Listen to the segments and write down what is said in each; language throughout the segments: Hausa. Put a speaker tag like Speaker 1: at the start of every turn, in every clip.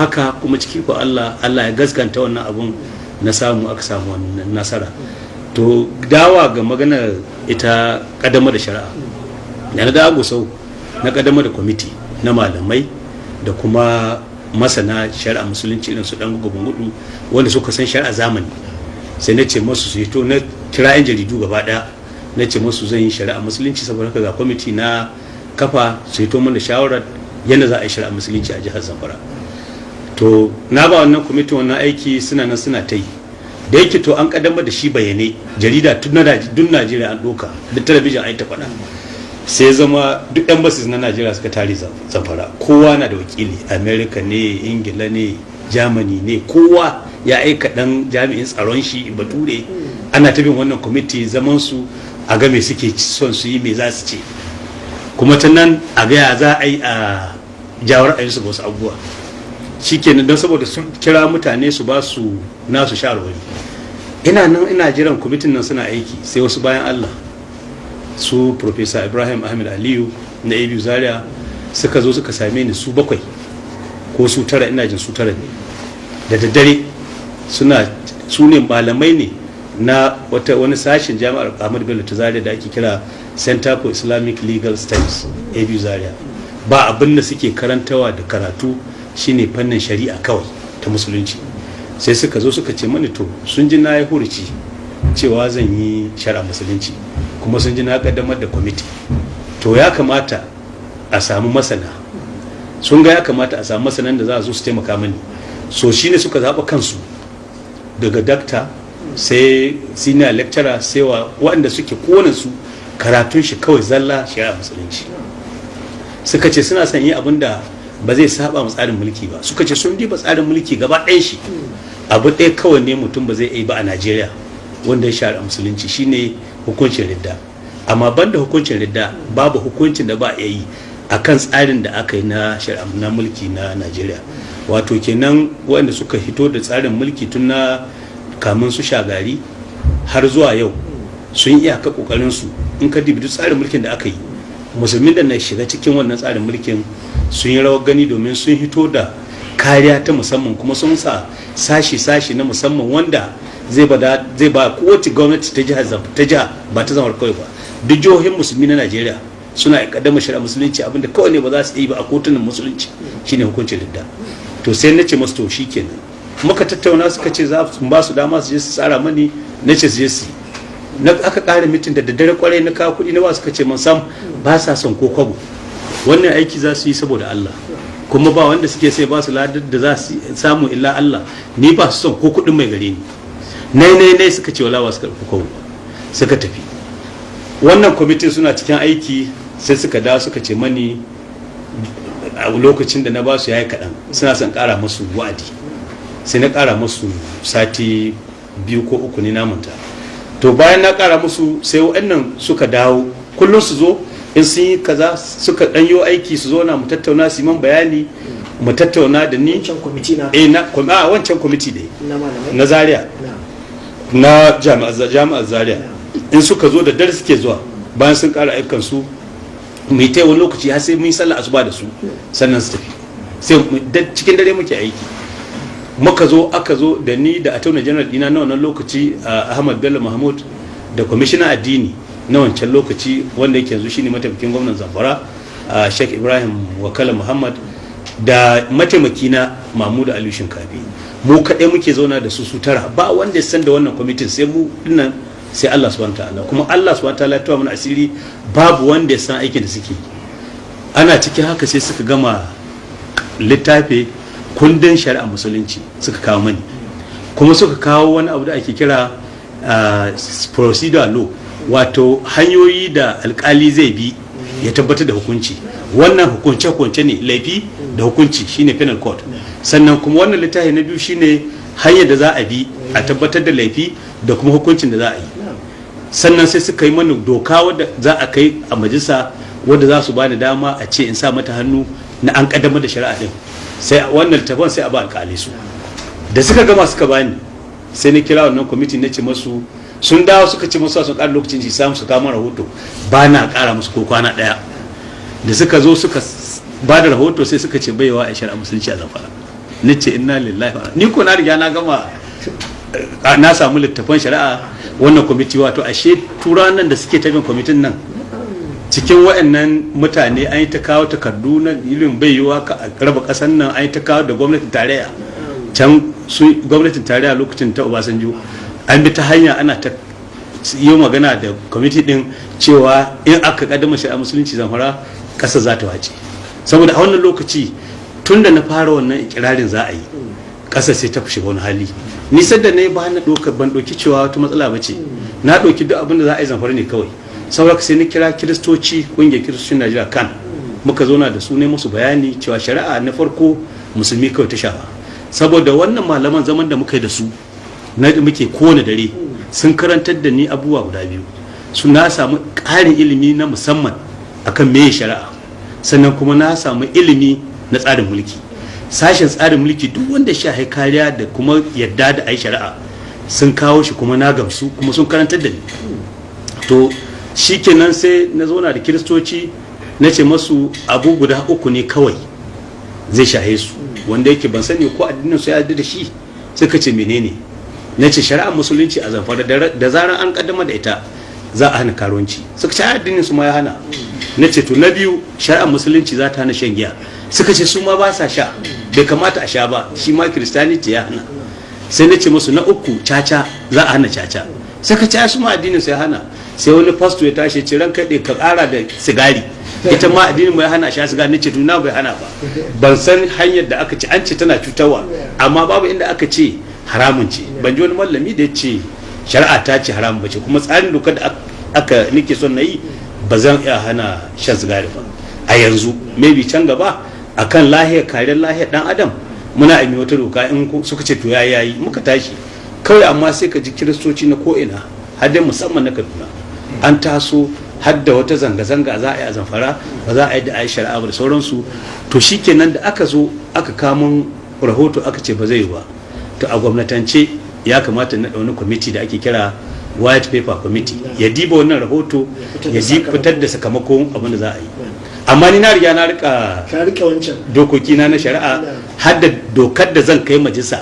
Speaker 1: haka kuma ciki ko Allah ya gaskanta wannan abun na samu aka samu wannan nasara. To dawa ga maganar ita kadama da shari'a da na dago sau na kadama da kwamiti na malamai da kuma masana shari'a musulunci irin su dan gudu wanda suka san shari'a zamani, sai na ce masu su yi to na kira yan jaridu gaba daya na ce masu zan yi shari'a musulunci saboda haka ga kwamiti na kafa su yi to mana shawarar yadda za a yi shari'a musulunci a jihar Zamfara. To na ba wannan kwamitin wannan aiki suna nan suna ta yi, da yake to an kaddamar da shi bayanai jarida tun Najeriya an doka da talabijin an ta faɗa, sai zama duk yan basis na Najeriya suka tare Zamfara, kowa na da wakili, America ne, Ingila ne, Germany ne, kowa ya aika dan jami'in tsaron shi bature. Ana ta bin wannan kwamiti zaman su a ga me suke son su yi, me za su ce, kuma ta nan a ga za a yi a jawar a su ga wasu abubuwa. Shikenan don saboda sun kira mutane su ba su nasu shawarwari, ina nan ina jiran kwamitin nan suna aiki, sai wasu bayan Allah su Professor Ibrahim Ahmed Aliyu na ABU Zaria suka zo suka same ni su 7 ko su 9, ina jin su 9 ne, da daddare su ne malamai ne na wani sashen jami'ar Ahmadu Bello ta Zaria da ake kira Center for Islamic Legal Studies ABU Zaria. Ba abin da suke karantawa da karatu shine fannin shari'a kawai ta musulunci. Sai suka zo suka ce mani to sun ji na yi huruci cewa zan yi shari'a musulunci, kuma sun ji na kaddamar da kwamiti, to ya kamata a samu masana, sun ga ya kamata a samu masanan da za a zo su taimaka mani. So shine suka zaɓa kansu daga dakta sai senior lecturer sai waɗanda suke kowane su karatun shi kawai zalla shari'a musulunci. Suka ce suna son yi abin da ba zai saba mu tsarin mulki ba. Suka ce sun diba tsarin mulki gaba ɗaya shi abu ɗaya kawai ne mutum ba zai yi ba a Najeriya wanda ya shari'a musulunci, shine hukuncin ridda. Amma banda hukuncin ridda babu hukuncin da ba a yi akan tsarin da aka yi na shari'a na mulki na Najeriya. Wato kenan waɗanda suka hito da tsarin mulki tun na kamun su Shagari har zuwa yau sun iya ka kokarin su. In ka dibi duk tsarin mulkin da aka yi, musulmin da na shiga cikin wannan tsarin mulkin sun yi rawar gani domin sun hito da kariya ta musamman, kuma sun sa sashi na musamman wanda zai ba kowace gwamnati ta jiha ba ta zamar kawai ba, duk jihohin musulmi na Najeriya suna kaddamar shari'a musulunci, abinda kawai ne ba za su yi ba a kotunan musulunci shine hukuncin ridda. To sai nace masu to shikenan, muka tattauna suka ce za su ba su dama su je su tsara mani, nace su je su na aka ƙara mitin da daddare kwarai na kawo kuɗi na ba suka ce man sam ba sa son ko kwabo, wannan aiki za su yi saboda Allah, kuma ba wanda suke sai ba su ladar da za su samu illa Allah, ni ba su son ko kuɗin mai gare ni nai suka ce wala ba su karɓi kwabo suka tafi. Wannan kwamitin suna cikin aiki sai suka dawo suka ce mani a lokacin da na ba su yayi kaɗan, suna son ƙara musu wa'adi, sai na ƙara musu sati 2 ko 3 ne namanta. To bayan na ƙara musu sai waɗannan suka dawo kullum su zo in sun yi kaza suka ɗanyo aiki su zo na mu tattauna su man bayani mu tattauna da ni wancan kwamiti dai na Zaria na jami'ar Zaria. In suka zo da dare suke zuwa bayan sun ƙara ayyukan su mu yi ta wani lokaci har sai mun yi sallah asuba da su sannan su tafi, sai cikin dare muke aiki. Aka zo da ni da attorney general dina na wannan lokaci Ahmad Bello Mahmud da kwamishinan addini na wancan lokaci wanda yake yanzu shine mataimakin gwamnan Zamfara Sheikh Ibrahim Wakala Muhammad da mataimakina Mahmud Ali Shinkafi. Mu kaɗai muke zauna da su tara, ba wanda ya san da wannan kwamitin sai mu dinnan, sai Allah subhanahu wataala, kuma Allah subhanahu wataala ya tawa mana asiri babu wanda ya san aikin da suke. Ana cikin haka sai suka gama littafi kundin shari'a musulunci suka kawo mani, kuma suka kawo wani abu da ake kira procedural law, wato hanyoyi da alkali zai bi ya tabbatar da hukunci. Wannan hukunce ne laifi da hukunci shine penal code, sannan kuma wannan littafi na biyu shine hanyar da za a bi a tabbatar da laifi da kuma hukuncin da za a yi. Sannan sai suka yi mana doka wadda za a kai a majalisa wadda za su bani dama a ce in sa mata hannu na an kaddamar da shari'a din, sai wannan tafan sai a ba alƙalai su. Da suka gama suka bani sai na kira wannan kwamiti na ce masu sun dawo suka ce masu sun ƙara lokacin shi samu su kama rahoto, ba na ƙara musu ko kwana ɗaya. Da suka zo suka ba da rahoto sai suka ce baiwa a shari'a musulunci a Zamfara. nace inna lillahi ni ko na riga na gama na samu littafan shari'a wannan kwamiti wato ashe turawan nan da suke tabin kwamitin nan cikin waɗannan mutane an yi ta kawo takardu na irin bai yiwa ka raba ƙasar nan an yi ta kawo da gwamnatin tarayya can su gwamnatin tarayya lokacin ta Obasanjo an bi ta hanya ana ta yi magana da kwamiti din cewa in aka kaddama shari'a musulunci Zamfara ƙasa za ta wace saboda a wannan lokaci tun da na fara wannan ikirarin za a yi ƙasa sai ta shiga wani hali ni sadda ne ba na ban ɗauki cewa wata matsala ba ce na ɗauki duk abin da za a yi Zamfara ne kawai saboda sai ni kira kiristoci ƙungiyar kiristocin Najeriya kan muka zauna da su ne musu bayani cewa shari'a na farko musulmi kawai ta shafa saboda wannan malaman zaman da muka yi da su na muke kowane dare sun karantar da ni abubuwa guda biyu su na samu ƙarin ilimi na musamman akan meye shari'a sannan kuma na samu ilimi na tsarin mulki sashen tsarin mulki duk wanda shi kariya da kuma yadda da ai shari'a sun kawo shi kuma na gamsu kuma sun karantar da ni to shikenan sai na zauna da kiristoci na ce masu abu guda uku ne kawai zai shahe su wanda yake ban sani ko addinin su ya yarda da shi suka ce menene na ce shari'ar musulunci a Zamfara da zarar an kaddama da ita za a hana karuwanci suka ce addinin su ma ya hana na ce to na biyu shari'ar musulunci za ta hana shan giya suka ce su ma ba sa sha bai kamata a sha ba shi ma kiristaniti ya hana sai na ce musu na uku caca za a hana caca suka ce su ma addinin su ya hana sai wani fasto ya tashi ce ran kaɗe ka ƙara da sigari ita ma addinin mu ya hana sha sigari nace tuna bai hana ba ban san hanyar da aka ce an ce tana cutarwa amma babu inda aka ce haramun ce ban ji wani mallami da ya ce shari'a ta ce haramun bace kuma tsarin dokar da aka nake son na yi ba zan iya hana shan sigari ba a yanzu maybe can gaba akan lahiyar kariyar lahiyar dan adam muna aimi wata doka in suka ce to yayi muka tashi kawai amma sai ka ji kiristoci na ko'ina har dai musamman na Kaduna an taso har da wata zanga-zanga za a yi a Zamfara ba za a yi da a yi shari'a ba da sauransu to shikenan da aka zo aka kamun rahoto aka ce ba zai yi ba to a gwamnatance ya kamata na wani kwamiti da ake kira white paper committee ya diba wannan rahoto ya fitar da sakamakon abin da za a yi amma ni na riga na rika dokoki na shari'a har da dokar da zan kai majalisa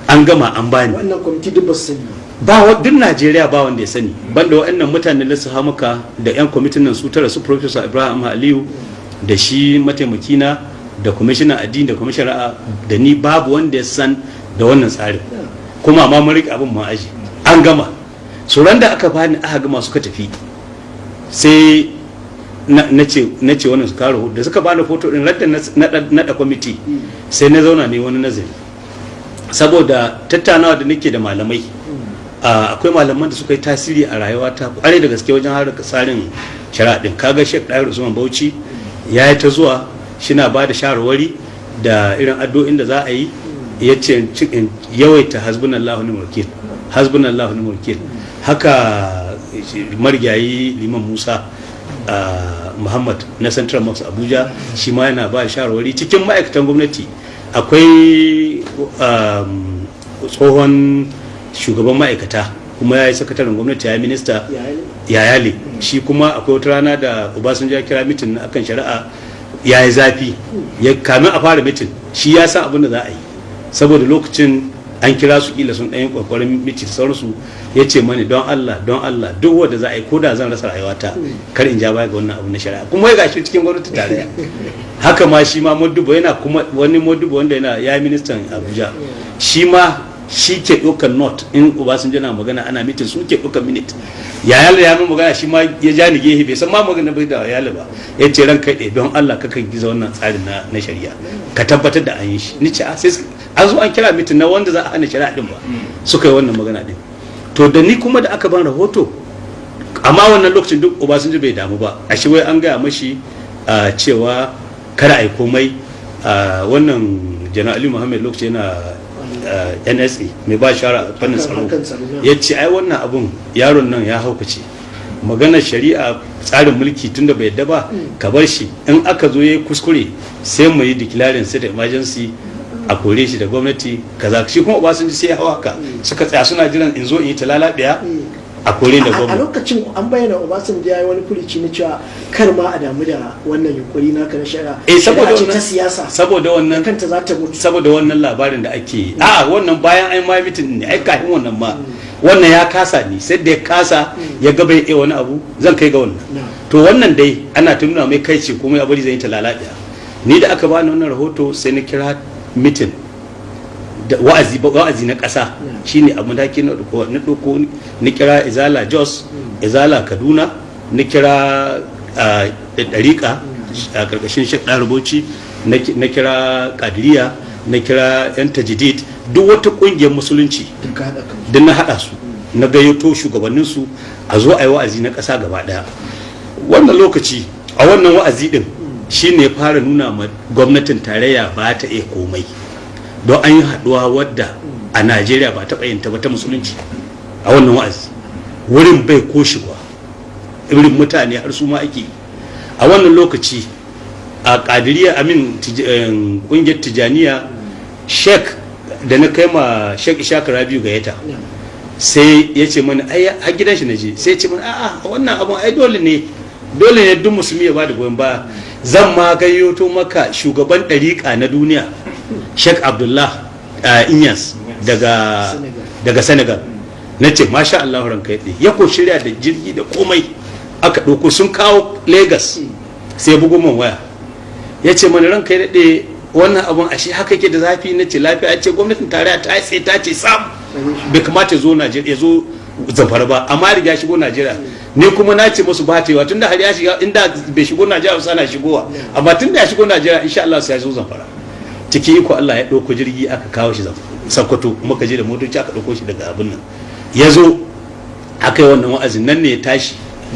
Speaker 1: an gama an bani
Speaker 2: wannan kwamiti duk ba su sani
Speaker 1: ba duk Najeriya ba wanda ya sani banda waɗannan mutanen da su hamuka da yan kwamitin nan su tara su Professor Ibrahim Aliyu da shi mataimakina da kwamishinan addini da kwamishinan shari'a da ni babu wanda ya san da wannan tsarin kuma ma mun rike abin ma aji an gama suran da aka bani aka gama suka tafi sai na ce wannan su karo da suka bani foto din radda na da kwamiti sai na zauna ne wani nazari saboda tattaunawa da nake da malamai akwai malaman da suka yi tasiri a rayuwa ta kware da gaske wajen harkar tsarin shari'a din kaga Sheikh Dahir Usman Bauchi ya yi ta zuwa shina ba da shawarwari da irin addu'o'in da za a yi ya ce yawaita hasbunallahu ni'mal wakil hasbunallahu ni'mal wakil haka marigayi Liman Musa Muhammad na Central Mosque Abuja shi ma yana ba shawarwari cikin ma'aikatan gwamnati akwai tsohon shugaban ma'aikata kuma ya yi sakataren gwamnati ya yi minista yayale shi kuma akwai wata rana da Obasanjo ya kira mitin akan shari'a ya yi zafi ya kamin a fara mitin shi ya san abin da za a yi saboda lokacin an kira su kila sun ɗanyen kwakwarin mitin sauransu ya ce mani don Allah duk wanda za a yi ko da zan rasa rayuwata kar in ja baya ga wannan abu na shari'a kuma ya gashi cikin gwamnati tarayya haka ma shi ma Modibo yana kuma wani Modibo wanda yana ya yi ministan Abuja shi ma shi ke ɗaukar note in Obasanjo na magana ana mitin su ke ɗaukar minute yayala ya min magana shi ma ya ja ni gehe bai san ma magana bai da yayala ba ya ce ran kai ɗaya don Allah ka kan giza wannan tsarin na shari'a ka tabbatar da an yi shi ni ce sai an zo an kira mitin na wanda za a hana shari'a din ba suka yi wannan magana din to da ni kuma da aka ban rahoto amma wannan lokacin duk Obasanjo bai damu ba a shi wai an gaya mashi cewa kada a yi komai wannan Janar Ali Muhammad lokacin yana NSA mai ba shara fannin tsaro ya ce ai wannan abun yaron nan ya haukace maganar shari'a tsarin mulki tunda bai yadda ba ka bar shi in aka zo yayi kuskure sai mu yi declaring state emergency a kore shi da gwamnati kaza shi kuma Obasanjo sai ya hawa ka suka tsaya suna jiran in zo in yi talalabiya a kore da
Speaker 2: a
Speaker 1: gwamnati.
Speaker 2: lokacin an bayyana Obasanjo ya yi wani furici na cewa kar ma a damu da wannan yunkuri naka na shari'a
Speaker 1: saboda
Speaker 2: ce ta siyasa,
Speaker 1: saboda wannan
Speaker 2: kanta za ta mutu,
Speaker 1: saboda wannan labarin da ake wannan bayan ai ma mitin ne, ai kafin wannan ma wannan ya kasa ne, sai da ya kasa ya ga bai wani abu zan kai ga wannan. To wannan dai ana tununa mai kai ce kuma ya bari zai yi ta lalaɗiya. Ni da aka bani wannan rahoto sai na kira mitin da wa'azi na ƙasa, shine abu da ke na ɗauko ni kira izala Jos, izala Kaduna, ni kira ɗariƙa a ƙarƙashin Sheikh Ɗaruboci, na kira Kadiriya, na kira yan tajdid, duk wata ƙungiyar musulunci duk na haɗa su, na gayyato shugabanninsu a zo a yi wa'azi na ƙasa gaba ɗaya. Wannan lokaci a wannan wa'azi ɗin shine ya fara nuna ma gwamnatin tarayya ba ta iya komai, don an yi haduwa wadda a Najeriya ba taɓa yin ta ba ta musulunci. A wannan wa'azi wurin bai ko shiga irin mutane har su ma ake. A wannan lokaci a Kadiriya kungiyar Tijaniya, Sheikh da na kai ma Sheikh Ishaq Rabiu gayyata, sai ya ce mana ai har gidan shi naje, sai ya ce mana a'a wannan abun ai dole ne duk musulmi ya bada goyon baya, zan ma gayyato maka shugaban ɗariƙa na duniya Sheikh Abdullah Inyas daga Senegal. Na ce masha Allah ranka yadda ya ko shirya da jirgi da komai aka ɗauko, sun kawo Lagos. Sai bugu man waya ya ce mana ranka yadda wannan abun ashe haka yake da zafi. Na ce lafiya. Ya ce gwamnatin tarayya ta ce sam bai kamata ya zo Najeriya, ya zo Zamfara ba, amma riga shigo Najeriya. Ne kuma na ce musu ba ta yiwa tunda har ya shiga, inda bai shigo Najeriya ba sana shigowa, amma tunda ya shigo Najeriya insha Allah sai ya zo Zamfara. Cikin iko Allah ya ɗauko jirgi aka kawo shi Sokoto, muka je da motoci aka ɗauko shi daga abin nan, ya zo aka yi wannan wa'azin. Nan ne ya tashi,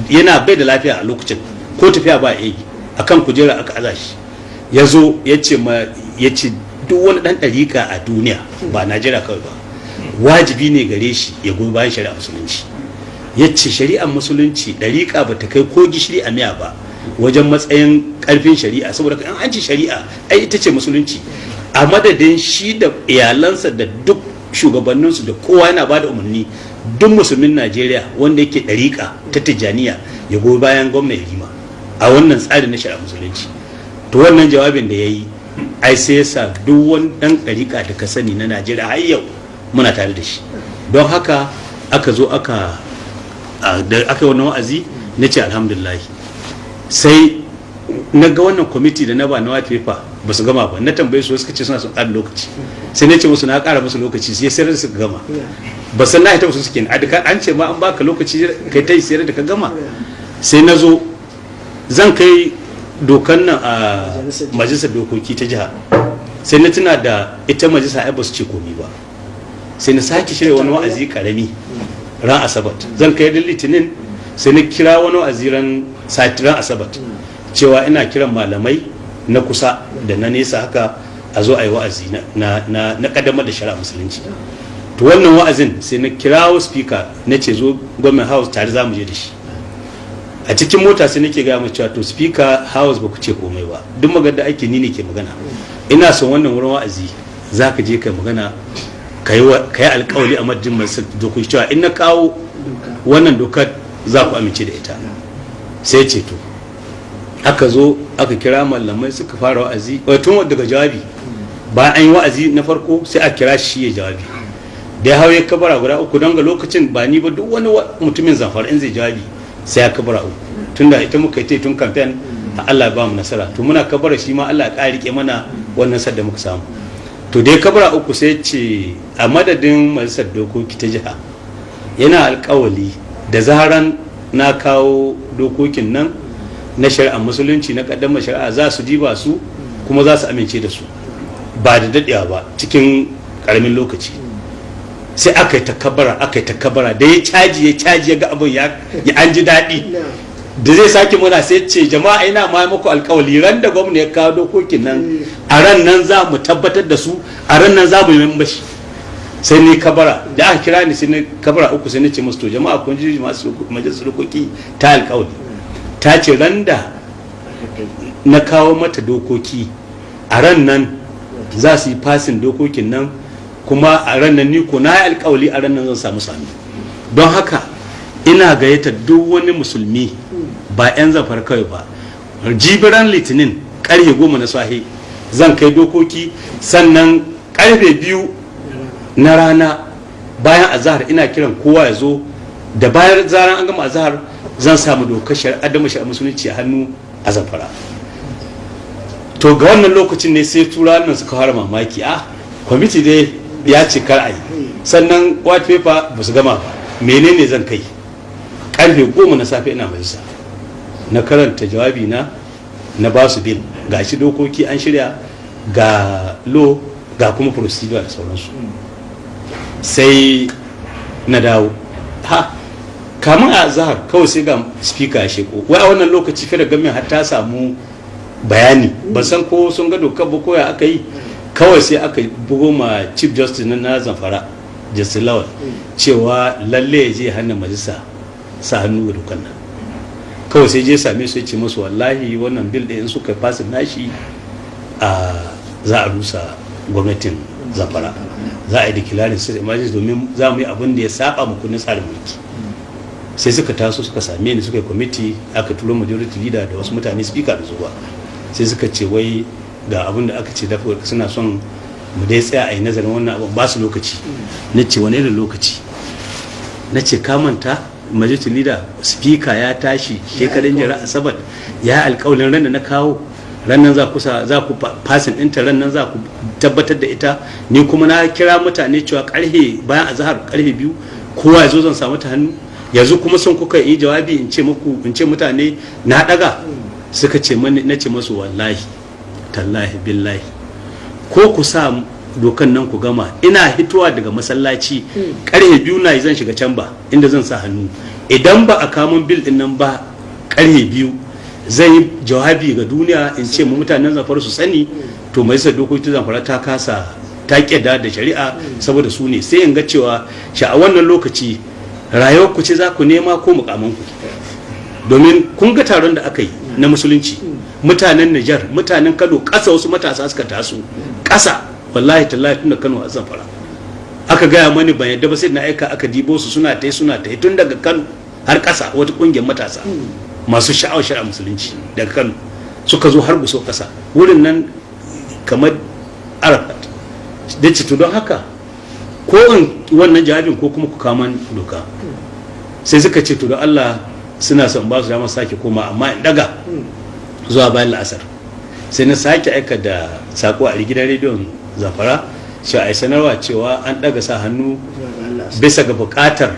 Speaker 1: yana bai da lafiya a lokacin, ko tafiya ba yi, akan kujera aka aza shi. Ya zo ya ce duk wani ɗan ɗariƙa a duniya ba Najeriya kawai ba, wajibi ne gare shi ya goyi bayan shari'a musulunci. Ya ce shari'ar musulunci ɗariƙa ba ta kai ko gishiri a miya ba wajen matsayin ƙarfin shari'a, saboda an ci shari'a ai ita ce musulunci. A madadin shi da iyalansa da duk shugabanninsu da kowa yana ba da umarni, duk musulmin Najeriya wanda yake ɗariƙa ta Tijjaniya ya goyi bayan gwamna Yarima a wannan tsarin na shari'a musulunci. To wannan jawabin da ya yi ai sai yasa duk wani ɗan ɗariƙa da ka sani na Najeriya har yau muna tare da shi. Don haka aka zo aka yi wannan wa'azi, na ce alhamdulillah. Sai na ga wannan kwamiti da na ba na white paper ba su gama ba, na tambaye su suka ce suna son ƙara lokaci, sai na ce musu na ƙara musu lokaci, sai sayar da suka gama. Ba san na ita musu suke an ce ma an baka lokaci kai ta yi sayar da ka gama. Sai na zo zan kai dokan nan a majalisar dokoki ta jiha, sai na tuna da ita majalisa ai ba su ce komi ba, sai na sake shirya wani wa'azi karami ran Asabat. Zan kai da Litinin, sai na kira wani wa'azi ran Asabat, cewa ina kiran malamai na kusa da na nesa haka a zo a yi wa'azi na kaddamar da shari'a musulunci. To wannan wa'azin sai na kirawo speaker na ce zo government house tare za mu je da shi. A cikin mota sai nake gaya mu cewa to speaker house ba ku ce komai ba, duk magana da ake ni ne ke magana, ina son wannan wurin wa'azi za ka je kai magana, ka yi alkawari a madadin masu dokoki cewa in na kawo wannan dokar za ku amince da ita. Sai ce to aka zo aka kira malamai suka fara wa'azi, tun daga jawabi bayan an yi wa'azi na farko sai a kira shi ya jawabi. Da ya hau ya kabara guda uku, don ga lokacin ba ni ba duk wani mutumin Zamfara in zai jawabi sai ya kabara uku, tunda ita muka yi tun kamfen Allah ba mu nasara, to muna kabara shi ma Allah ya rike mana wannan sadda muka samu. To dai kabara uku sai ce a madadin majalisar dokoki ta jiha yana alkawali da zaran na kawo dokokin nan na shari'ar musulunci na kaddamar shari'a za su diba su kuma za su amince da su ba da dadewa ba, cikin karamin lokaci. Sai aka yi takabara da ya caji ya ga abin ya an ji daɗi, da zai sake muna sai ce jama'a ina ma muku alkawali ran da gwamna ya kawo dokokin nan a ran nan za mu tabbatar da su, a ran nan za mu yi membashi. Sai ni kabara da aka kira ni, sai ni kabara uku, sai ni ce musu to jama'a kun ji majalisar dokoki ta alkawali ta ce ran da na kawo mata dokoki a ran nan za su yi fasin dokokin nan, kuma a ran nan ni ko na yi alkawali a ran nan zan samu sami. Don haka ina gayyata duk wani musulmi ba 'yan zafar kawai ba, jibiran litinin karfe 10 na safe zan kai dokoki, sannan karfe 2 na rana bayan azahar ina kiran kowa ya zo, da bayan zaran an gama azahar zan samu dokar shari'a da mashi musulunci a hannu a zamfara. To ga wannan lokacin ne sai turawan nan suka fara mamaki, kwamiti dai ya ce kar a yi, sannan white paper ba su gama ba, menene zan kai? Karfe 10 na safe ina majalisa na karanta jawabi na ba su bil, ga shi dokoki an shirya, ga law, ga kuma procedure da sauransu. Sai na dawo, kamun a zahar kawai sai ga speaker ya sheko, wai a wannan lokaci fira gamin har ta samu bayani, ban san ko sun ga dokar ba koya aka yi, kawai sai aka bugo ma chief justice na zamfara justice lawal cewa lalle ya je hannun majalisa sa hannu ga dokar nan. Kawai sai je same su ya ce musu wallahi wannan bil ɗin suka fasin nashi za a rusa gwamnatin zamfara, za a yi declaring state emergency domin za mu yi abin da ya saba mu kundin tsarin mulki. Sai suka taso suka same ni, suka yi committee, aka turo majority leader da wasu mutane speaker da zuwa, sai suka ce wai ga abin da aka ce da suna son mu dai tsaya a yi nazarin wannan abin, ba su lokaci. Na ce wani irin lokaci? Na ce ka manta majority leader speaker ya tashi shekarun jira asabar ya alƙawalin ran da na kawo rannan za ku fasin ɗinta, rannan za ku tabbatar da ita, ni kuma na kira mutane cewa karhe bayan azahar karfe 2 kowa ya zo zan samu ta hannu, yanzu kuma sun kuka yi jawabi in ce mutane na daga. Suka ce mani, na ce masu wallahi tallahi billahi ko ku sa dokan nan ku gama, ina hitowa daga masallaci karfe 2 na zan shiga can ba inda zan sa hannu, idan ba a kamun bil din nan ba karfe 2 zan yi jawabi ga duniya in ce mu mutanen zamfara su sani, to majalisar dokoki zamfara ta kasa ta kyada da shari'a saboda su ne, sai in ga cewa a wannan lokaci rayuwar ku ce za ku nema ko mukaman ku, domin kun ga taron da aka yi na musulunci, mutanen Nijar, mutanen Kano, ƙasa wasu matasa suka taso ƙasa, wallahi tallahi tun da Kano a zamfara aka gaya mani ban yadda ba, sai na aika aka dibo su suna ta tun daga Kano har ƙasa, wata ƙungiyar matasa masu sha'awar shari'a musulunci daga Kano suka zo har Gusau ƙasa, wurin nan kamar Arafat. Da ce to don haka ko in wannan jawabin ko kuma ku kaman doka. Sai suka ce to don Allah suna son ba su dama sake koma, amma in daga zuwa bayan la'asar. Sai na sake aika da sako a gidan rediyon zamfara cewa a sanarwa cewa an daga sa hannu bisa ga bukatar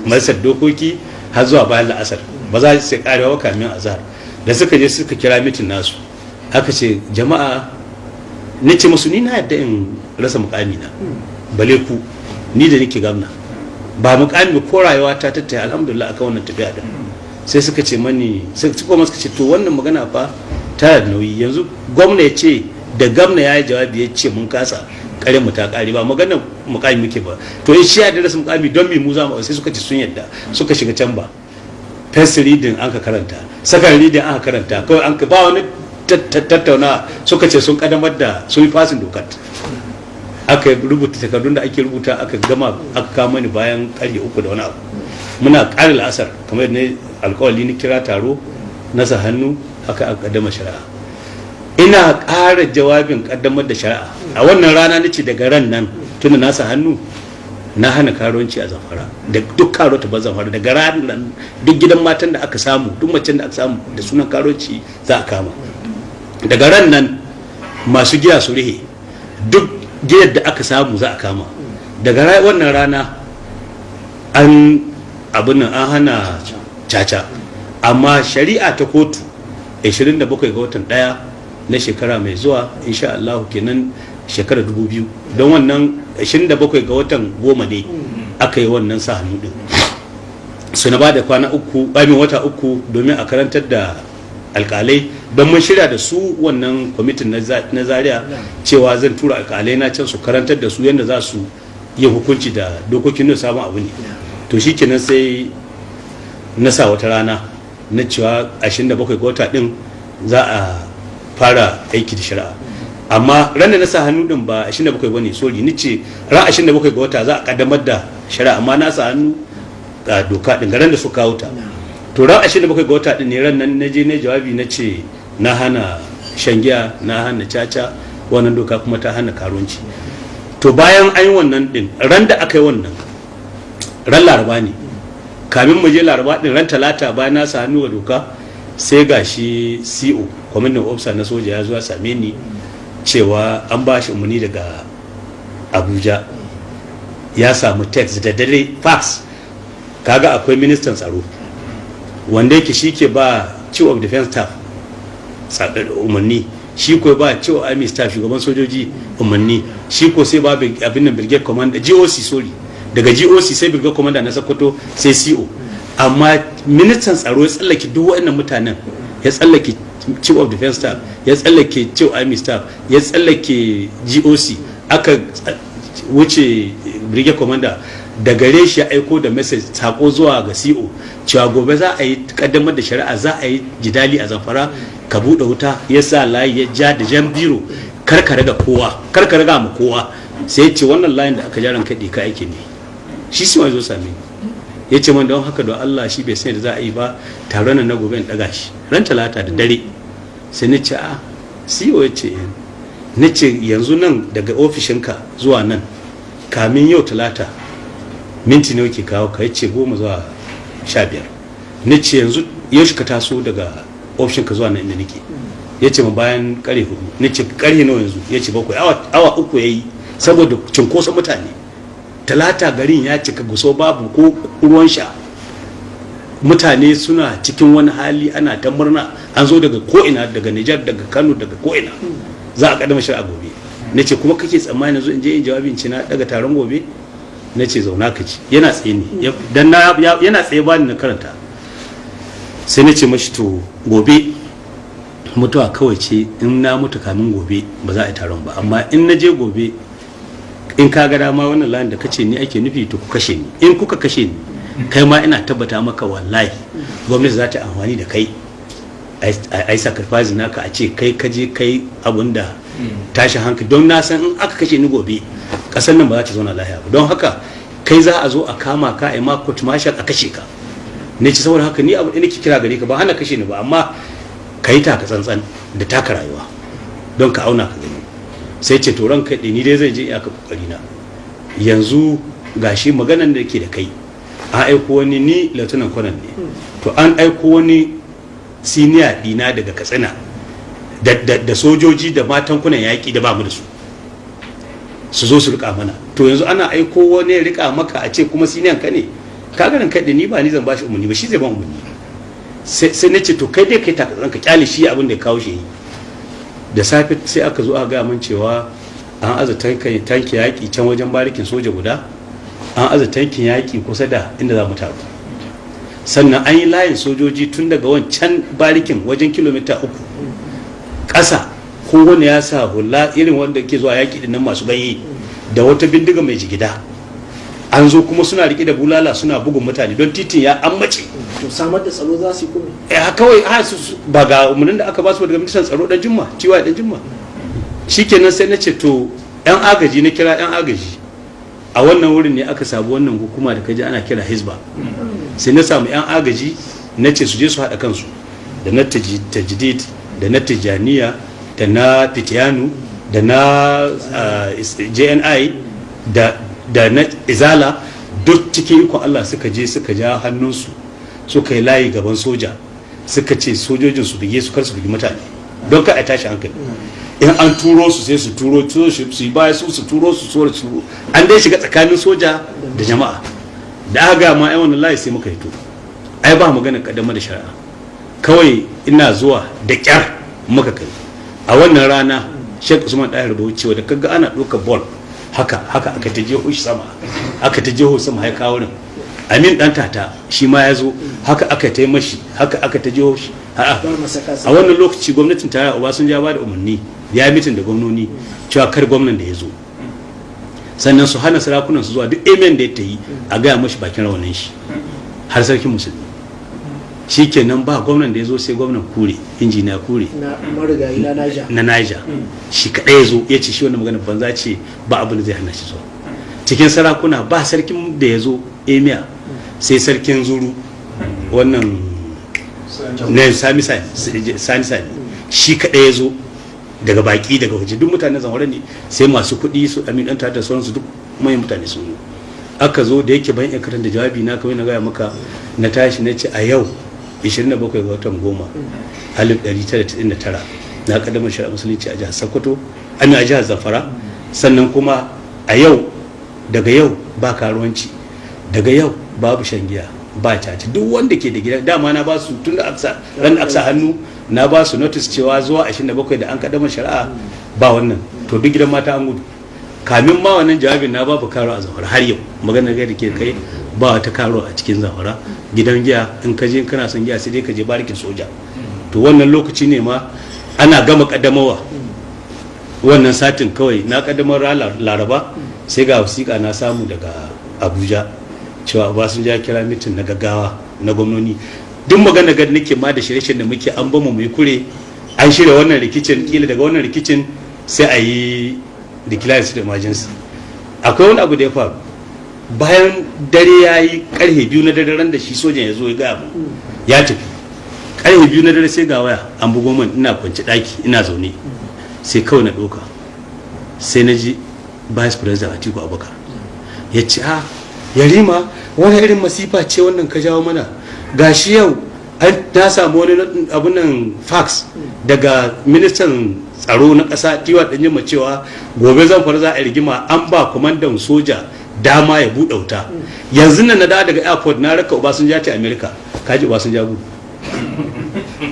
Speaker 1: majalisar dokoki har zuwa bayan la'asar, ba za su karewa kamin azhar. Da suka je suka kira mitin nasu, aka ce jama'a, ni ce musu ni na yadda in rasa mukami na, bale ku ni da nake gamna ba mukami ko rayuwa ta tattaya alhamdulillah akan wannan tafiya da. Sai suka ce mani, suka ce to wannan magana fa ta da nauyi, yanzu gwamna ya ce da gwamna ya yi jawabi ya ce mun kasa, kare mu ta kare, ba magana mukami muke ba, to in shi ya da rasa mukami don me mu za mu? Sai suka ce sun yadda, suka shiga can ba first reading an ka karanta, second reading an ka karanta, kawai an ka ba wani tattauna, suka ce sun kadamar da sun yi fasin dokar. Aka rubuta takardun da ake rubuta, aka gama, aka kama ni bayan karfe 3 da wani abu, muna ƙara la'asar kamar ne alkawali ni kira taro na sa hannu, aka kaddama shari'a. Ina ƙara jawabin kaddamar da shari'a a wannan rana nace daga ran nan tunda na sa hannu na hana karuwanci a zamfara, da duk karo ta ban zamfara, daga ran nan duk gidan matan da aka samu, duk macen da aka samu da sunan karuwanci za a kama. Daga ran nan masu giya su rihe, duk giyar da aka samu za a kama. Daga wannan rana an hana caca, amma shari'a ta kotu 27 ga watan 1 na shekara mai zuwa insha Allah, kenan shekara 2000, don wannan 27 ga watan 10 ne aka yi wannan sa hannu din. Su na ba da wata uku domin a karantar da alkalai, don mun shirya da su wannan kwamitin na Zaria cewa zan tura alkalai na can su karantar da su yadda za su yi hukunci da dokokin da sabon abu ne. To shi kenan sai na sa wata rana na cewa 27 ga wata din za a fara aiki da shari'a, amma ran da na sa hannu din ba 27 bane, sorry, ni ce ran 27 ga wata za a kaddamar da shari'a, amma na sa hannu doka din garan da su kawo ta. To ran 27 ga wata din ne ran nan na je ne jawabi na ce na hana shan giya, na hana caca, wannan doka kuma ta hana karuwanci. To bayan an yi wannan din ran da aka yi wannan ran laraba ne, kamin mu je laraba din ran talata bayan na sa hannu wa doka sai gashi CO commanding officer na soja ya zo ya same ni cewa an ba shi umarni daga Abuja, ya samu text da dare fax. Kaga akwai ministan tsaro wanda yake shi ke ba chief of defense staff umarni, shi ko ba chief of army staff shugaban sojoji umarni, shi ko sai ba abin nan brigade commander GOC, sorry, daga GOC sai brigade commander na Sokoto sai CO. Amma ministan tsaro ya tsallake duk waɗannan mutanen, ya tsallake chief of defense staff, ya tsallake chief of army staff, ya tsallake GOC, aka wuce brigade commander da gare shi ya aiko da message sako zuwa ga CO cewa gobe za a yi kaddamar da shari'a, za a yi jidali a Zamfara, ka bude wuta. Ya sa layi ya ja da jan biro, karkare ga kowa, karkare ga mu kowa. Sai ya ce wannan layin da aka jaran kaɗe ka aiki ne. Shi sai wani zo same ya ce man don haka don Allah shi bai sani da za a yi ba, taron nan na gobe in daga shi ran talata da dare. Sai ni ce a CEO ya ce ni ce yanzu nan daga ofishinka zuwa nan kamin yau talata minti ne ke kawo ka, yace 10 zuwa 15. Ni ce yanzu yaushe ka taso daga ofishinka zuwa nan inda nake, yace mu bayan kare 4. Ni ce kare nawa yanzu, yace 7. awa 3 yayi saboda cinkoson mutane. Talata garin ya cika guso, babu ko ruwan sha, mutane suna cikin wani hali, ana ta murna, an zo daga ko'ina, daga Nijar, daga Kano, daga ko'ina za a kaddama shari'a gobe. Nace kuma kake tsammani yanzu in je in jawabin ci na daga taron gobe? Nace zauna ka ci. Yana tsaye ne dan yana tsaye bani na karanta. Sai nace mashi to gobe mutuwa kawai ce, in na mutu kamin gobe ba za a yi taron ba, amma in na je gobe in ka ga dama wannan layin da kace ni ake nufi to ku kashe ni. In kuka kashe ni kai ma ina tabbata maka wallahi gwamnati za ta amfani da kai ai sacrifice naka, a ce kai kaje kai abunda tashin hankali, don na san in aka kashe ni gobe kasar nan ba za ta zauna lafiya ba. Don haka kai za a zo a kama ka a ma court martial a kashe ka. Ne ci saboda haka ni abu da nake kira gare ka, ba hana kashe ni ba, amma ka yi taka tsantsan da taka rayuwa don ka auna ka gani. Sai ce to ran kai ni dai zai je iyaka kokari na. Yanzu gashi maganan da yake da kai, an aiko wani, ni lieutenant colonel ne, to an aiko wani senior dina daga Katsina da sojoji da matan kunan yaƙi da ba mu da su zo su rika mana. To yanzu ana aiko wani ya rika maka a ce kuma senior ka ne, ka ganin kai da ni ba ni zan bashi umarni ba, shi zai ban umarni. Sai na ce to kai dai kai taka ka kyale shi abin da ya kawo shi. Da safe sai aka zo aka ga mun cewa an aza tanki yaƙi can wajen barikin soja guda, an aza tankin yaƙi kusa da inda za mu taru, sannan an yi layin sojoji tun daga wancan barikin wajen kilomita 3 ƙasa, kowane ya sa hula irin wanda ke zuwa yaƙi din nan masu ganye da wata bindiga mai jigida. An zo kuma suna riƙe da bulala suna bugun mutane don titin ya an mace.
Speaker 2: To samar da tsaro za su yi kuma
Speaker 1: kawai ba ga umarnin da aka ba su daga ministan tsaro dan Jumma, ciwa dan Jumma. Shikenan sai na ce to yan agaji, na kira yan agaji. A wannan wurin ne aka samu wannan hukuma da kaji ana kira Hizba. Sai na samu yan agaji, na ce su je su haɗa kansu da na tajdid, da na tijaniya, da na fitiyanu, da na JNI, da na izala, duk cikin ikon Allah suka je suka ja hannunsu suka yi layi gaban soja, suka ce sojojin su bige su, kar su bigi mutane don ka a tashi hankali. In an turo su sai su turo su yi baya su turo su an dai shiga tsakanin soja da jama'a. Da aka ma ai wannan layi sai muka hito, ai ba magana kaddamar da shari'a, kawai ina zuwa da kyar muka kai. A wannan rana Sheikh Usman Dahir Bauchi da kaga ana ɗaukar ball haka aka ta jeho shi sama, aka ta jeho sama ya kawo nan. Amin dan tata shi ma ya zo, haka aka ta yi mashi, haka aka ta jeho shi. A wannan lokaci gwamnatin tarayya Obasanjo ya ba da umarni, ya mitin da gwamnoni cewa kar gwamnan da ya zo, sannan su hana sarakunan su zuwa duk amen da ya ta yi a gaya mashi bakin rawanin shi har sarkin musulmi. Shikenan ba gwamnan da ya zo sai gwamnan Kure, injiniya Kure na Niger. Shi kadai ya zo ya ce shi wannan magana banza ce, ba abin da zai hana shi zuwa. Cikin sarakuna ba sarkin da ya zo emir sai sarkin zuru wannan ne sani shi kaɗai ya zo daga baki daga waje, duk mutanen zamfara ne, sai masu kuɗi su amin ɗan tare da sauransu duk mai mutane sun zo. Aka zo da yake ban iya karanta jawabi na kawai na gaya maka, na tashi na ce a yau 27 ga watan 10/1999 na kaddamar shari'a musulunci a jihar Sokoto, a jihar Zamfara. Sannan kuma a yau, daga yau ba karuwanci, daga yau babu shan giya, ba caci. Duk wanda ke da gida dama na ba su tun da ran aksa hannu na ba su notice cewa zuwa 27 da an kaddamar shari'a ba wannan, to duk gidan mata an gudu. Kamin ma wannan jawabin na babu karo a Zamfara har yau, maganar da ke kai ba wata karo a cikin Zamfara. Gidan giya in ka je kana son giya sai dai ka je barikin soja. To wannan lokaci ne ma ana gama kaddamawa wannan satin, kawai na kaddamar Laraba sai ga wasiƙa na samu daga Abuja cewa Obasanjo ya kira mitin na gaggawa na gwamnoni. Duk magana ga nake ma da shirye-shiryen da muke an bamu mu yi kure, an shirya wannan rikicin, kila daga wannan rikicin sai a yi declare state emergency. Akwai wani abu da ya faru bayan dare ya yi karfe 2 na dare, ran da shi sojan ya zo ya gaya mu ya tafi karfe 2 na dare, sai ga waya an bugo min, ina kwance daki ina zaune, sai kawai na doka, sai na ji vice president Atiku Abubakar ya ce Yarima, wani irin masifa ce wannan ka jawo mana, gashi yau na samu wani abun nan fax daga ministan tsaro na ƙasa Tiwa Danjuma cewa gobe Zamfara za a rigima, an ba kwamandan soja dama ya buɗe wuta. Yanzu nan na dawo daga airport na raka Obasanjo ya ce America, kaji Obasanjo ya gudu.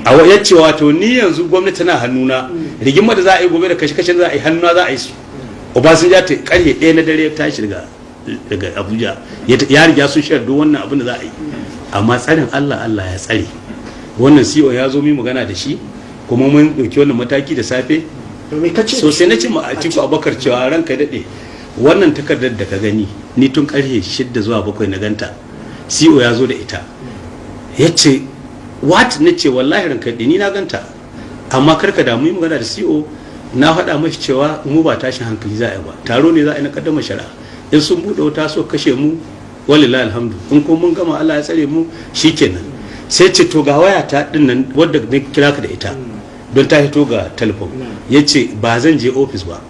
Speaker 1: A ya ce wato ni yanzu gwamnati tana hannuna, rigima da za a yi gobe da kashe-kashe za a yi hannuna za a yi su. Obasanjo ya ce karfe 1 na dare ya tashi daga Abuja, ya riga sun shayar duk wannan abin da za a yi. Amma tsarin Allah ya tsare. Wannan CEO ya zo mi magana da shi, kuma mun ɗauki wannan mataki da safe. So sai na ce ma Atiku Abubakar cewa ranka daɗe, wannan takardar da ka gani ni tun karfe 6 zuwa 7 na ganta, CEO ya zo da ita. Ya ce what? Na ce wallahi ranka daɗe ni na ganta, amma karka damu yi magana da CEO. Na faɗa mashi cewa mu ba tashin hankali za a yi ba, taro ne za a yi na kaddamar shari'a. In sun buɗe wuta so kashe mu walillahi alhamdu, in kuma mun gama Allah ya tsare mu shikenan. Sai ce to ga waya ta dinnan wadda na kira ka da ita don ta hito ga telefon. Ya ce ba zan je ofis ba,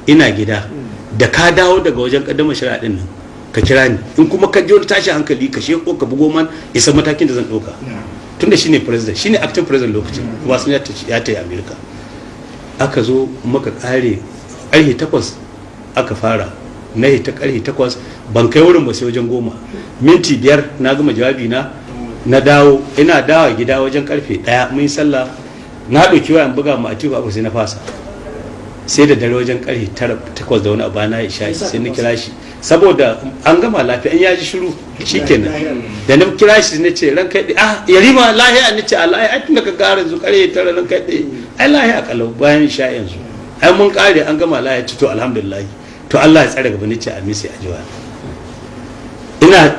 Speaker 1: ina gida, da ka dawo daga wajen kaddamar shari'a din nan ka kira ni, in kuma ka je wani tashi hankali ka sheko ka bugo man isa matakin da zan ɗauka. Tunda shine president, shine acting president lokacin, wasu ya ta yi America. Aka zo maka kare ƙarfe 8 aka fara, na hita ƙarfe 8 ban kai wurin ba sai wajen 10 minti 5 na gama jawabi na dawo, ina dawa gida wajen ƙarfe 1 mun yi sallah, na ɗauki wayan buga ma Atiku abu sai na fasa, sai da dare wajen ƙarfe 8 da wani abu na isha sai na kira shi saboda an gama lafiya, an yaji shiru shikenan. Da na kira shi na ce ran kai Yarima lahiya, ni ce Allah ai tun da ka gara zu ƙarfe 9 ran kai ai lahiya kalau bayan sha yanzu ai mun kare an gama lahiya, ci to alhamdulillah, to Allah ya tsare gaba, ni ce amin sai ajiwa. Ina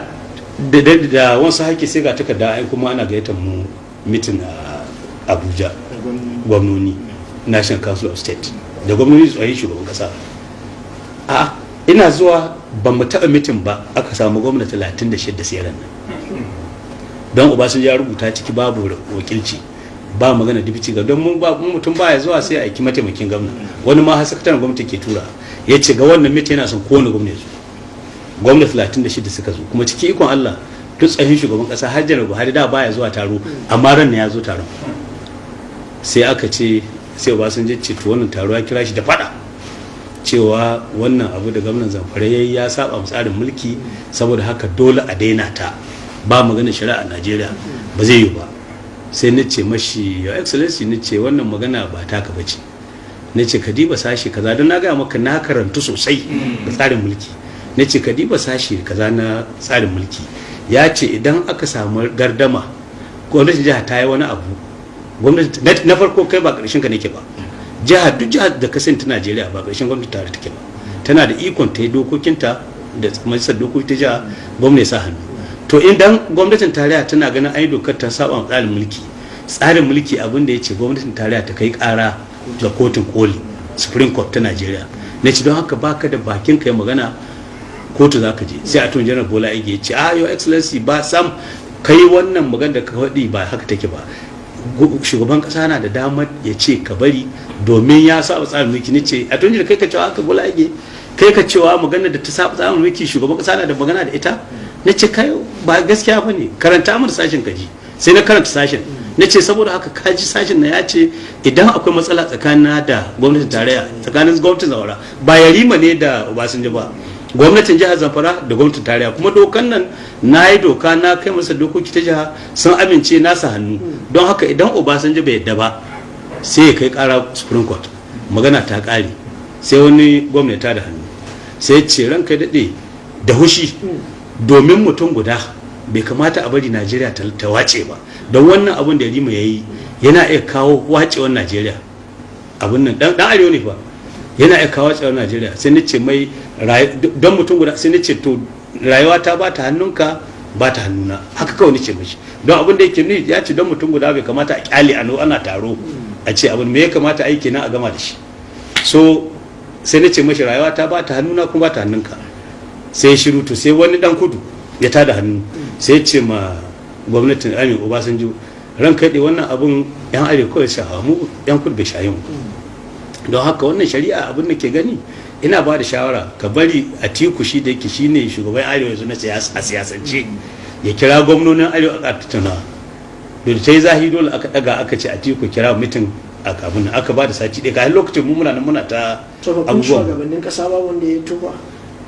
Speaker 1: da wasu haƙƙi sai ga takarda ai kuma ana gayyatar mu mitin a Abuja, gwamnoni, National Council of State da gwamnoni tsohon shugaban kasa. Ina zuwa ban mu taɓa mitin ba, aka samu gwamna 36 sai ran nan, don Obasanjo ya rubuta ciki babu wakilci, ba magana dibiti ga don mutum baya zuwa sai a aiki mataimakin gwamna, wani ma har sakataren gwamnati ke tura. Ya ce ga wannan mitin yana son kowane gwamna ya zo. Gwamna 36 suka zo, kuma ciki ikon Allah duk tsohon shugaban kasa har Janar Buhari da baya zuwa taro, amma ran ne ya zo taron. Sai aka ce sai Obasanjo ce to wannan taro ya kira shi da fada cewa wannan abu da gwamnan Zamfara yayi ya saba tsarin mulki, saboda haka dole a daina ta, ba magana shari'a a Najeriya ba zai yi ba. Sai na ce mashi your excellency, na ce wannan magana ba taka bace, na ce ka diba sashi kaza, don na gaya maka na karantu sosai da tsarin mulki. Na ce ka diba sashi kaza na tsarin mulki ya ce idan aka samu gardama gwamnatin jiha ta yi wani abu, gwamnati na farko kai ba ƙarshen ka nake ba, jiha duk jihar da ka ta Najeriya ba ƙarshen gwamnati tare take ba, tana da ikon ta yi dokokinta da majalisar dokoki ta jiha, gwamnati sa hannu. To idan gwamnatin tarayya tana ganin ai dokar ta saba wa tsarin mulki abin da ya ce gwamnatin tarayya ta kai ƙara ga kotun koli Supreme Court ta Najeriya. Na ce don haka baka da bakin kai magana kotu za ka je sai attorney general Bola Ige ya ce your excellency ba sam kai wannan magana da ka faɗi ba haka take ba, shugaban kasa na da damar ya ce ka bari domin ya saba tsarin mulki. ne ce attorney general kai ka cewa haka Bola Ige, kai ka cewa magana da ta saba tsarin mulki shugaban kasa na da magana da ita? na ce kai ba gaskiya ba ne, karanta mana sashen kaji. sai na karanta sashen na ce saboda haka kaji sashen na ya ce idan akwai matsala tsakanin da gwamnatin tarayya, tsakanin gwamnatin Zamfara ba Yarima ne da Obasanjo ba, gwamnatin jihar Zamfara da gwamnatin tarayya, kuma dokan nan na yi doka na kai masa dokoki ta jiha sun amince nasa hannu, don haka idan Obasanjo bai yadda ba sai ya kai kara Supreme Court, magana ta kare. sai wani gwamnati ta da hannu sai ce ranka daɗe da hushi domin mutum guda bai kamata a bari Najeriya ta wace ba, don wannan abun da Yarima ya yi yana iya kawo wacewar Najeriya. abun nan dan arewa ne fa, yana iya kawo wacewar Najeriya. sai na ce mai don mutum guda, sai na ce to rayuwa ta ba ta hannunka ba ta hannuna, haka kawai nace mashi. don abin da yake ni ya ce don mutum guda bai kamata a kyale ana taro a ce abin me ya kamata aiki na a gama da shi. so sai na ce mashi rayuwa ta ba ta hannuna kuma ba ta hannunka. sai shiru. to sai wani dan kudu ya tada hannu sai ce ma gwamnatin Amin Obasanjo ran kai wannan abun yan arewa kawai shaha mu yan kudu bai shayin. don haka wannan shari'a abin da ke gani ina ba da shawara ka bari Atiku shi da yake shine shugaban arewa yanzu na siyasance ya kira gwamnonin arewa a tattauna. da ta yi zahiri dole aka daga aka ce Atiku kira mitin a kabin aka ba da sati ɗaya kayan lokacin mu muna ta
Speaker 2: abubuwan shugabannin kasa ba wanda ya tuba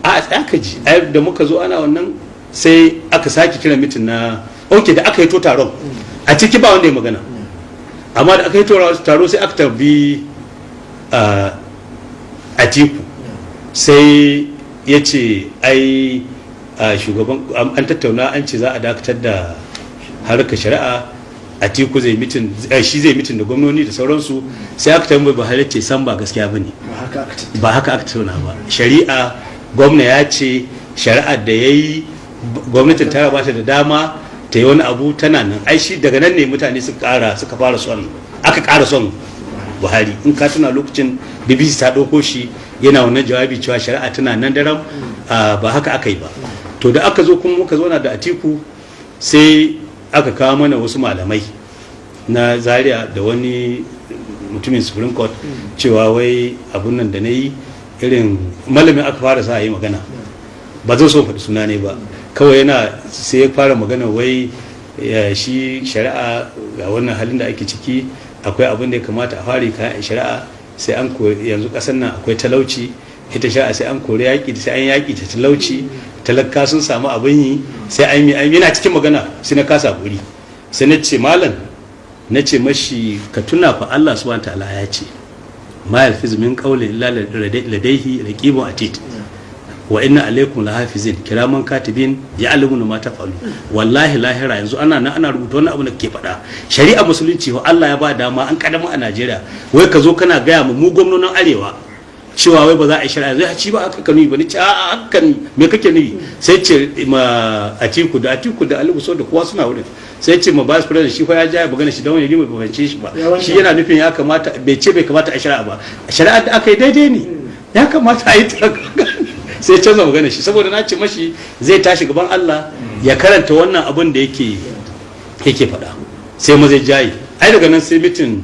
Speaker 1: a aka ji da muka zo ana wannan sai aka sake kira mitin na da aka yi to taron a ciki ba wanda ya magana, amma da aka yi taro sai aka tarbi Atiku sai ya ce ai shugaban an tattauna an ce za a dakatar da harkar shari'a, Atiku zai mitin shi zai mitin da gwamnoni da sauransu. sai aka tambaye Buhari ce san ba gaskiya bane, ba haka aka tattauna ba. shari'a gwamna ya ce shari'ar da yayi gwamnatin tara ba ta da dama ta yi wani abu tana nan. ai shi daga nan ne mutane aka ƙara son Buhari. in ka tuna lokacin BBC ta ɗauko shi yana wannan jawabi cewa shari'a tana nan daram, ba haka aka yi ba. to da aka zo kuma muka zauna da Atiku sai aka kawo mana wasu malamai na Zaria da wani mutumin Supreme Court cewa wai abun nan da na yi irin malamin aka fara sa yi magana, ba zan so faɗi suna ne ba, kawai yana sai ya fara magana wai shi shari'a ga wannan halin da ake ciki akwai abin da ya kamata a fari kayan shari'a sai an yanzu ƙasar nan akwai talauci, ita shari'a sai an kori yaƙi sai an yaƙi ta talauci, talaka sun samu abin yi sai an yi yana cikin magana sai na kasa guri. sai na ce malam, na ce mashi ka tuna fa Allah subhanahu wa ta'ala ya ce ma yalfiz min qawlin illa ladayhi raqibun atid wa inna alaikum lahafizin kiraman katibin ya'lamuna ma taf'alu. wallahi lahira yanzu ana rubuta wani abu da ke faɗa. shari'a musulunci wa Allah ya ba dama an kadama a Najeriya, wai ka zo kana gaya mu gwamnonin arewa cewa wai ba za a yi shari'a zai ci ba aka kanu ba ni ce a hakan me kake nufi. sai ce ma Atiku da Alibu so da kowa suna wurin, sai ce ma vice president shi fa ya ja ya bugana shi da wani bai bambance shi ba, shi yana nufin ya kamata bai kamata a shari'a ba, shari'a da aka yi daidai ne ya kamata a yi ta. sai canza magana shi saboda na ce mashi zai tashi gaban Allah ya karanta wannan abin da yake faɗa. sai ma zai jayi ai daga nan sai mitin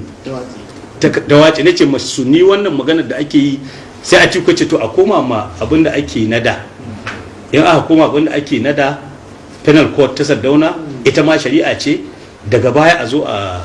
Speaker 1: da wace nace masu ni wannan maganar da ake yi sai a ciko ce to a koma ma abin da ake nada. in aka koma abin da ake nada penal court ta Sardauna ita ma shari'a ce, daga baya a zo a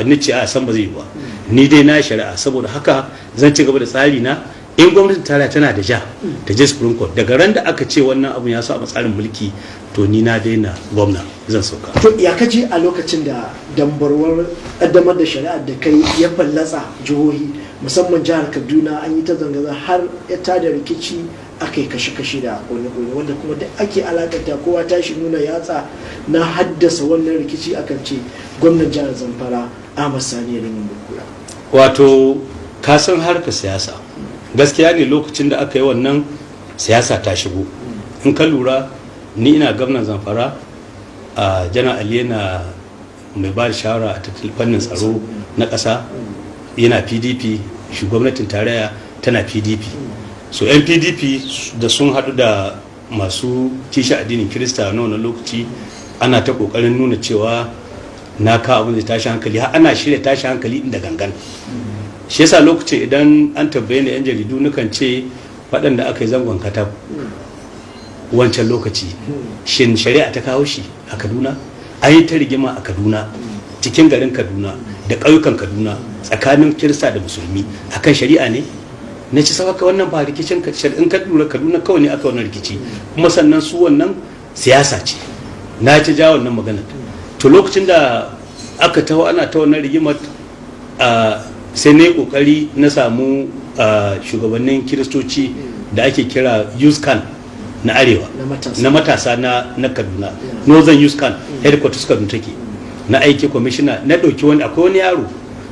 Speaker 1: nace a san ba zai yi ba. ni dai na shari'a saboda haka zan ci gaba da tsari na. in gwamnatin tarayya tana da ja ta je Supreme Court daga ran da aka ce wannan abun ya saba tsarin mulki to ni na daina gwamna zan sauka.
Speaker 2: to ya kaji a lokacin da dambarwar kaddamar da shari'ar da kai ya fallatsa jihohi musamman jihar Kaduna an yi ta zangaza har ya tada rikici aka yi kashe-kashe da kone-kone wanda kuma da ake alakanta kowa tashi nuna yatsa na haddasa wannan rikici akan ce gwamnan jihar Zamfara Ahmad Sani Rimin Bukura.
Speaker 1: wato ka san harkar siyasa gaskiya ne lokacin da aka yi wannan siyasa ta shigo. in ka lura ni ina gwamnan Zamfara a Janar Ali yana mai ba da shawara a fannin tsaro na ƙasa, yana PDP, gwamnatin tarayya tana PDP. so yan PDP da sun haɗu da masu kishi addinin kirista na wannan lokaci ana ta kokarin nuna cewa na ka abin da tashi hankali har ana shirya tashi hankali inda gangan. Shi yasa lokacin idan an tabbaye ni yan jaridu nukan ce faɗan da aka yi zangon katab wancan lokaci shin shari'a ta kawo shi a Kaduna? An yi ta rigima a Kaduna, cikin garin Kaduna da ƙauyukan Kaduna tsakanin kirista da musulmi akan shari'a ne? Na ci sabaka wannan ba rikicin in ka lura Kaduna kawai ne aka wannan rikici, kuma sannan su wannan siyasa ce. Na ci ja wannan magana. To lokacin da aka taho ana ta wannan rigimar sai na yi kokari na samu shugabannin kiristoci da ake kira Yuskan na arewa na matasa na Kaduna, Northern Yuskan headquarters Kaduna take, na aiki commissioner na ɗauki wani, akwai wani yaro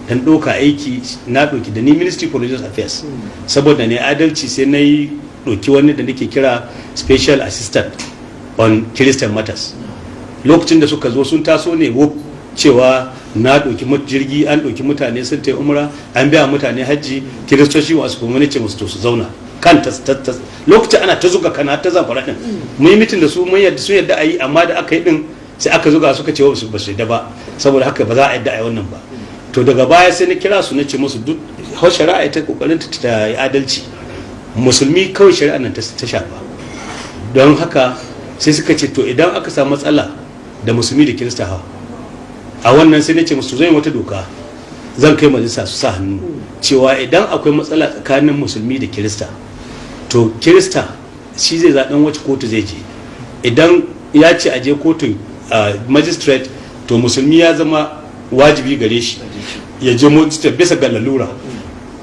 Speaker 1: dan ɗauka aiki na ɗauki da ni Ministry for Religious Affairs saboda ne adalci, sai na yi ɗauki wani da nake kira Special Assistant on Christian Matters. Lokacin da suka zo sun taso ne cewa na ɗauki jirgi, an ɗauki mutane sun ta umra, an biya mutane hajji, kiristoci wasu kuma ne ce musu to su zauna kan lokacin ana ta zuga kana ta zamfara din, mun yi mitin da su mun yadda sun yadda a yi, amma da aka yi din sai aka zuga suka ce ba su yadda ba, saboda haka ba za a yadda a yi wannan ba. To daga baya sai na kira su na ce musu duk shari'a ita kokarin ta yi adalci, musulmi kawai shari'a nan ta shafa, don haka sai suka ce to idan aka samu matsala da musulmi da kirista a wannan sai na ce musu zai wata doka zan kai majalisa su sa hannu cewa idan akwai matsala tsakanin musulmi da kirista, to kirista shi zai zaɓen wacce kotu zai je. Idan ya ce a je kotun magistrate, to musulmi ya zama wajibi gare shi ya je magistrate bisa ga lalura,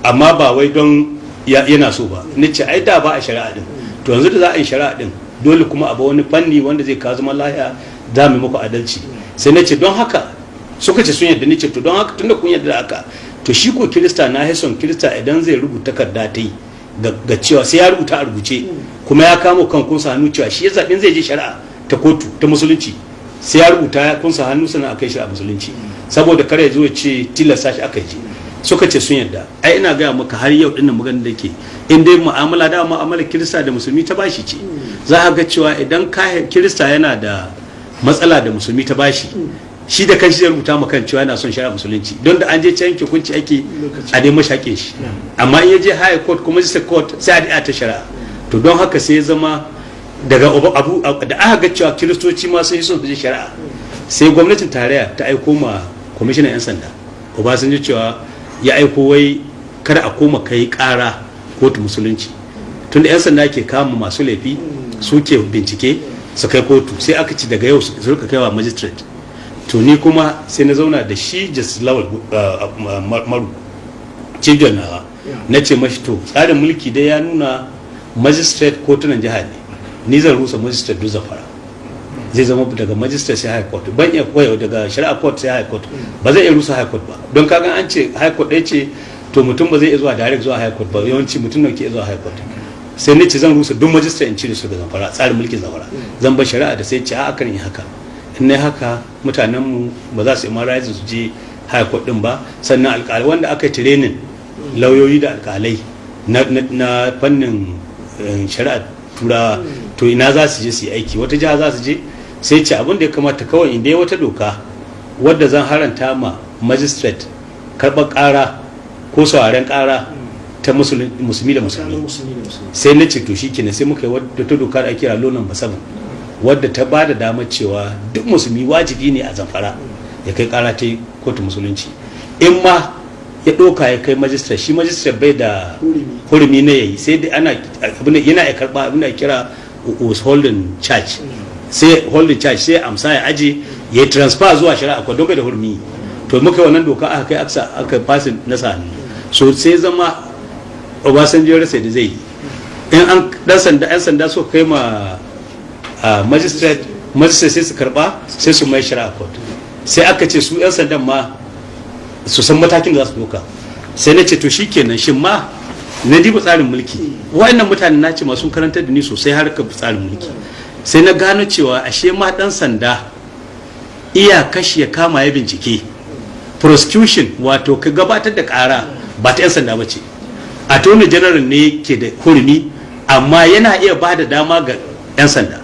Speaker 1: amma ba wai don yana so ba. Ni ce ai da ba a shari'a din, to yanzu da za a yi shari'a din dole kuma a ba wani fanni wanda zai kawo zaman lafiya, za mu muku adalci. Sai na ce don haka suka ce sun yadda, ni ce to don haka tunda kun yadda da haka, to shi ko kirista na haison kirista idan zai rubuta takarda ta yi ga cewa sai ya rubuta a rubuce kuma ya kama kan kunsa hannu cewa shi ya zaɓin zai je shari'a ta kotu ta musulunci, sai ya rubuta ya kunsa hannu sannan a kai shi a musulunci, saboda kare ya zo ya ce tilasta shi aka je. Suka ce sun yadda. Ai ina gaya maka har yau dinnan maganar da ke in dai mu'amala da mu'amalar kirista da musulmi ta bashi ce, za a ga cewa idan kirista yana da matsala da musulmi ta bashi, shi da kanshi zai rubuta ma kan cewa yana son shari'a musulunci, don da an je can hukunci ake a dai mashaƙe shi, amma in ya je high court kuma district court sai a ta shari'a. To don haka sai ya zama daga abu da aka ga cewa kiristoci ma sun yi son su je shari'a, sai gwamnatin tarayya ta aiko ma kwamishinan 'yan sanda Obasanjo cewa ya aiko wai kada a koma kai ƙara kotu musulunci, tunda 'yan sanda ke kama masu laifi suke bincike su kai kotu, sai aka ci daga yau su rika kaiwa magistrate. To ni kuma sai na zauna da shi Justice Lawal Maru chief nawa, na ce mashi to tsarin mulki dai ya nuna magistrate kotunan jiha ne, ni zan rusa magistrate duk Zamfara, zai zama daga magistrate sai high court, ban iya koyo daga shari'a court sai high court, ba zai iya rusa high court ba, don kaga an ce high court ɗaya ce to mutum ba zai iya zuwa direct zuwa high court ba, yawanci mutum ne ke zuwa high court. Sai ni ce zan rusa duk magistrate in cire su daga Zamfara, tsarin mulkin Zamfara, zan bar shari'a da sai ce a kan yi haka. In ne haka mutanenmu ba za su yi mara su je high court din ba, sannan alƙalai wanda aka yi training lauyoyi da alƙalai na fannin shari'a turawa, to ina za su je su yi aiki, wata jiha za su je. Sai ce abin da ya kamata kawai inda ya wata doka wadda zan haranta ma magistrate karɓar ƙara ko sauraren ƙara ta musulmi da musulmi. Sai na ce to shi kenan, sai muka yi wata doka da ake kira law number 7 wadda ta ba da damar cewa duk musulmi wajibi ne a Zamfara ya kai ƙara ta kotu musulunci. In ma ya ɗauka ya kai majistar, shi majistar bai da hurumi na yayi, sai dai yana ya karɓa abin da kira holding charge, sai holding charge sai amsa ya aje ya transfer zuwa shari'a ko don bai da hurumi. To muka wannan doka aka kai aka fasin na sani, so sai zama Obasanjo rasa da zai yi. In an ɗan sanda suka kai ma magistrate sai su karba sai su mai shari'a court, sai aka ce su 'yan sandan ma su san matakin da za su doka. Sai na ce to shikenan, shin ma na diba tsarin mulki, wa'annan mutane na ce masu karantar da ni sosai har ka tsarin mulki, sai na gano cewa ashe ma dan sanda iya kashi ya kama ya bincike, prosecution wato ka gabatar da kara ba ta 'yan sanda ba ce, attorney general ne ke da hurumi, amma yana iya ba da dama ga 'yan sanda.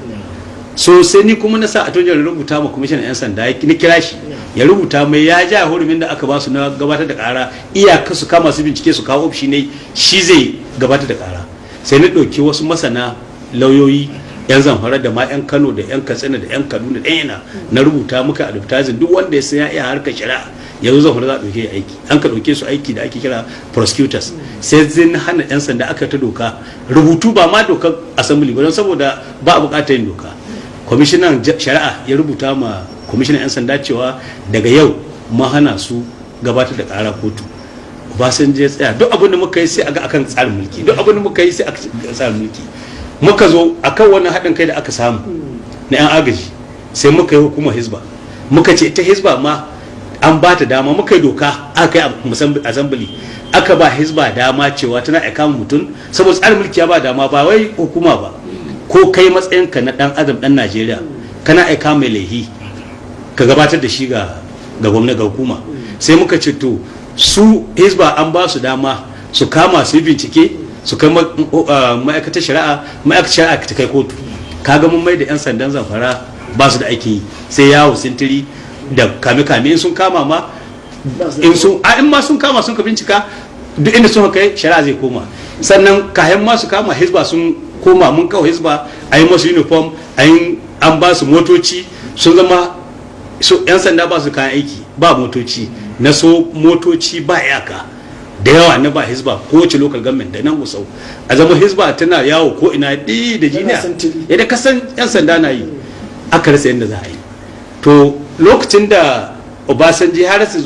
Speaker 1: So sai ni kuma na sa a tojar rubuta ma kwamishinan 'yan sanda ni kira shi ya rubuta mai ya ja hurumin da aka ba su na gabatar da kara iyaka su kama su bincike su kawo ofishi ne shi zai gabatar da kara. Sai na ɗauki wasu masana lauyoyi 'yan Zamfara da ma 'yan Kano da 'yan Katsina da 'yan Kaduna da 'yan na rubuta muka advertising duk wanda ya san ya iya harkar shari'a yanzu Zamfara za a ɗauke aiki, an ka ɗauke su aiki da ake kira prosecutors. Sai zai hana 'yan sanda aka ta doka rubutu ba ma dokar assembly ba don saboda ba a buƙatar yin doka. Kwamishinan shari'a ya rubuta ma kwamishinan 'yan sanda cewa daga yau ma hana su gabatar da ƙara kotu. Obasanjo ya tsaya duk abin da muka yi sai a ga akan tsarin mulki, duk abin da muka yi sai a tsarin mulki. Muka zo akan wannan haɗin kai da aka samu na 'yan agaji sai muka yi hukumar hizba, muka ce ita hizba ma an ba ta dama, muka yi doka aka yi assembly aka ba hizba dama cewa tana aika mutum saboda tsarin mulki ya ba dama ba wai hukuma ba. Ko kai matsayinka na dan adam dan Najeriya kana aika mai laihi ka gabatar da shi ga gwamnati ga hukuma. Sai muka ce to su hizba an ba su dama su kama su bincike su kai ma'aikatar shari'a ta kai kotu. Kaga mun mai da 'yan sandan Zamfara ba su da aikin yi sai yawo sintiri da kame-kame in sun kama ma in ma sun kama sun ka bincika duk inda sun kai shari'a zai koma. Sannan kayan ma su kama hizba sun koma mun kawo hizba a yi masu uniform an ba su motoci sun zama su 'yan sanda ba su kayan aiki ba motoci na so motoci ba iyaka da yawa na ba hizba kowace local government da nan Gusau a zama hizba tana yawo ko ina da jiniya yadda kasan 'yan sanda na yi aka rasa yadda za a yi. To lokacin da Obasanjo ya rasa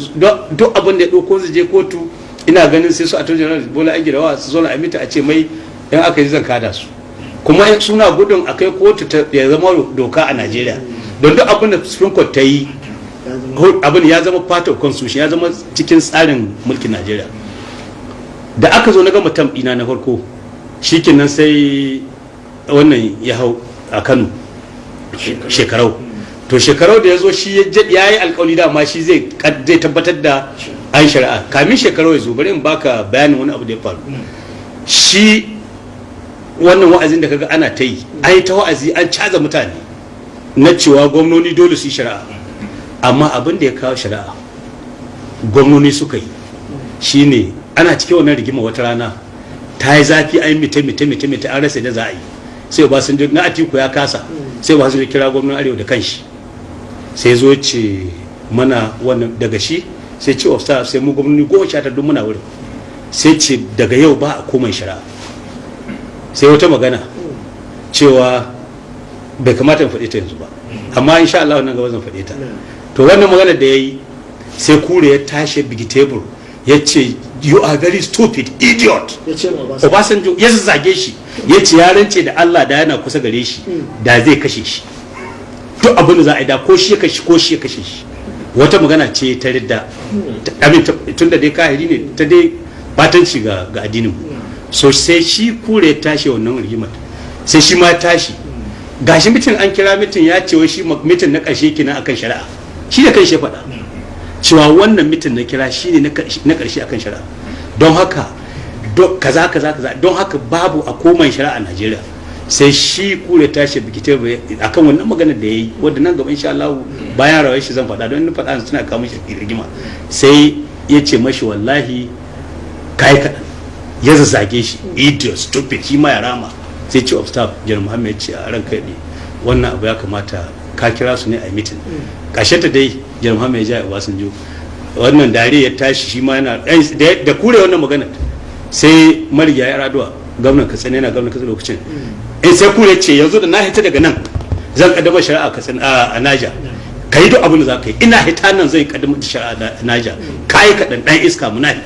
Speaker 1: duk abin da ya ɗauko su je kotu ina ganin sai su a tojar Bola Agirawa su zo na amita a ce mai yan aka yi zan kada su kuma suna gudun a kai kotu ya zama doka a Najeriya don duk abin da Supreme Court ta yi abin ya zama part of constitution ya zama cikin tsarin mulkin Najeriya. Da aka zo na gama tam ina na farko shikenan sai wannan ya hau a Kano shekarau to shekarau da ya zo shi ya yi alkawali da ma shi zai tabbatar da an shari'a kamin shekarau ya zo bari in baka bayanin wani abu da ya faru. Shi wannan wa'azin da kaga ana ta yi an yi ta wa'azi an caza mutane na cewa gwamnoni dole su yi shari'a amma abin da ya kawo shari'a gwamnoni suka yi shine ana cikin wannan rigima wata rana ta yi zafi an yi mita an rasa da za a yi sai Obasanjo na Atiku ya kasa sai Obasanjo kira gwamnan Arewa da kanshi sai zo ce mana wannan daga shi sai ce of staff sai mu gwamnoni 19 duk muna wurin sai ce daga yau ba a komai shari'a. Sai wata magana cewa bai kamata in faɗi ta yanzu ba amma insha Allah wannan gaba zan faɗi ta. To wannan magana da yayi sai kure ya tashi big table ya ce you are very stupid idiot. Obasanjo ya zage shi ya ce ya rance da Allah da yana kusa gare shi da zai kashe shi duk abin da za a yi da ko shi ya kashe shi. Wata magana ce ta ridda tun da dai kahiri ne ta dai batanci ga addinin mu. So sai shi kure tashi wannan rigimar sai shi ma tashi gashi mitin an kira mitin ya ce wai shi mitin na ƙarshe kenan akan shari'a shi da kanshi ya faɗa cewa wannan mitin na kira shi ne na ƙarshe akan shari'a don haka kaza don haka babu a koman shari'a a Najeriya. Sai shi kure tashi bikite akan wannan maganar da yayi wanda nan gaba insha Allah bayan rawar shi zan faɗa don in faɗa suna kawo mishi rigima. Sai ya ce mashi wallahi kai kaɗan ya zazzage shi idiot stupid shi ma ya rama. Sai chief of staff Jan Muhammad ce a ran kai ne wannan abu ya kamata ka kira su ne a meeting. Kashe ta dai Jan Muhammad ya ja Obasanjo wannan dare ya tashi shi ma yana da kure wannan magana. Sai mariya ya raduwa gwamnan Katsina yana gwamnan Katsina lokacin sai kure ce yanzu da na hita daga nan zan kaddamar shari'a Katsina a Naja kai duk abin da za ka yi ina hita nan zai kaddamar da shari'a a Naja kai ka dan iska munafi.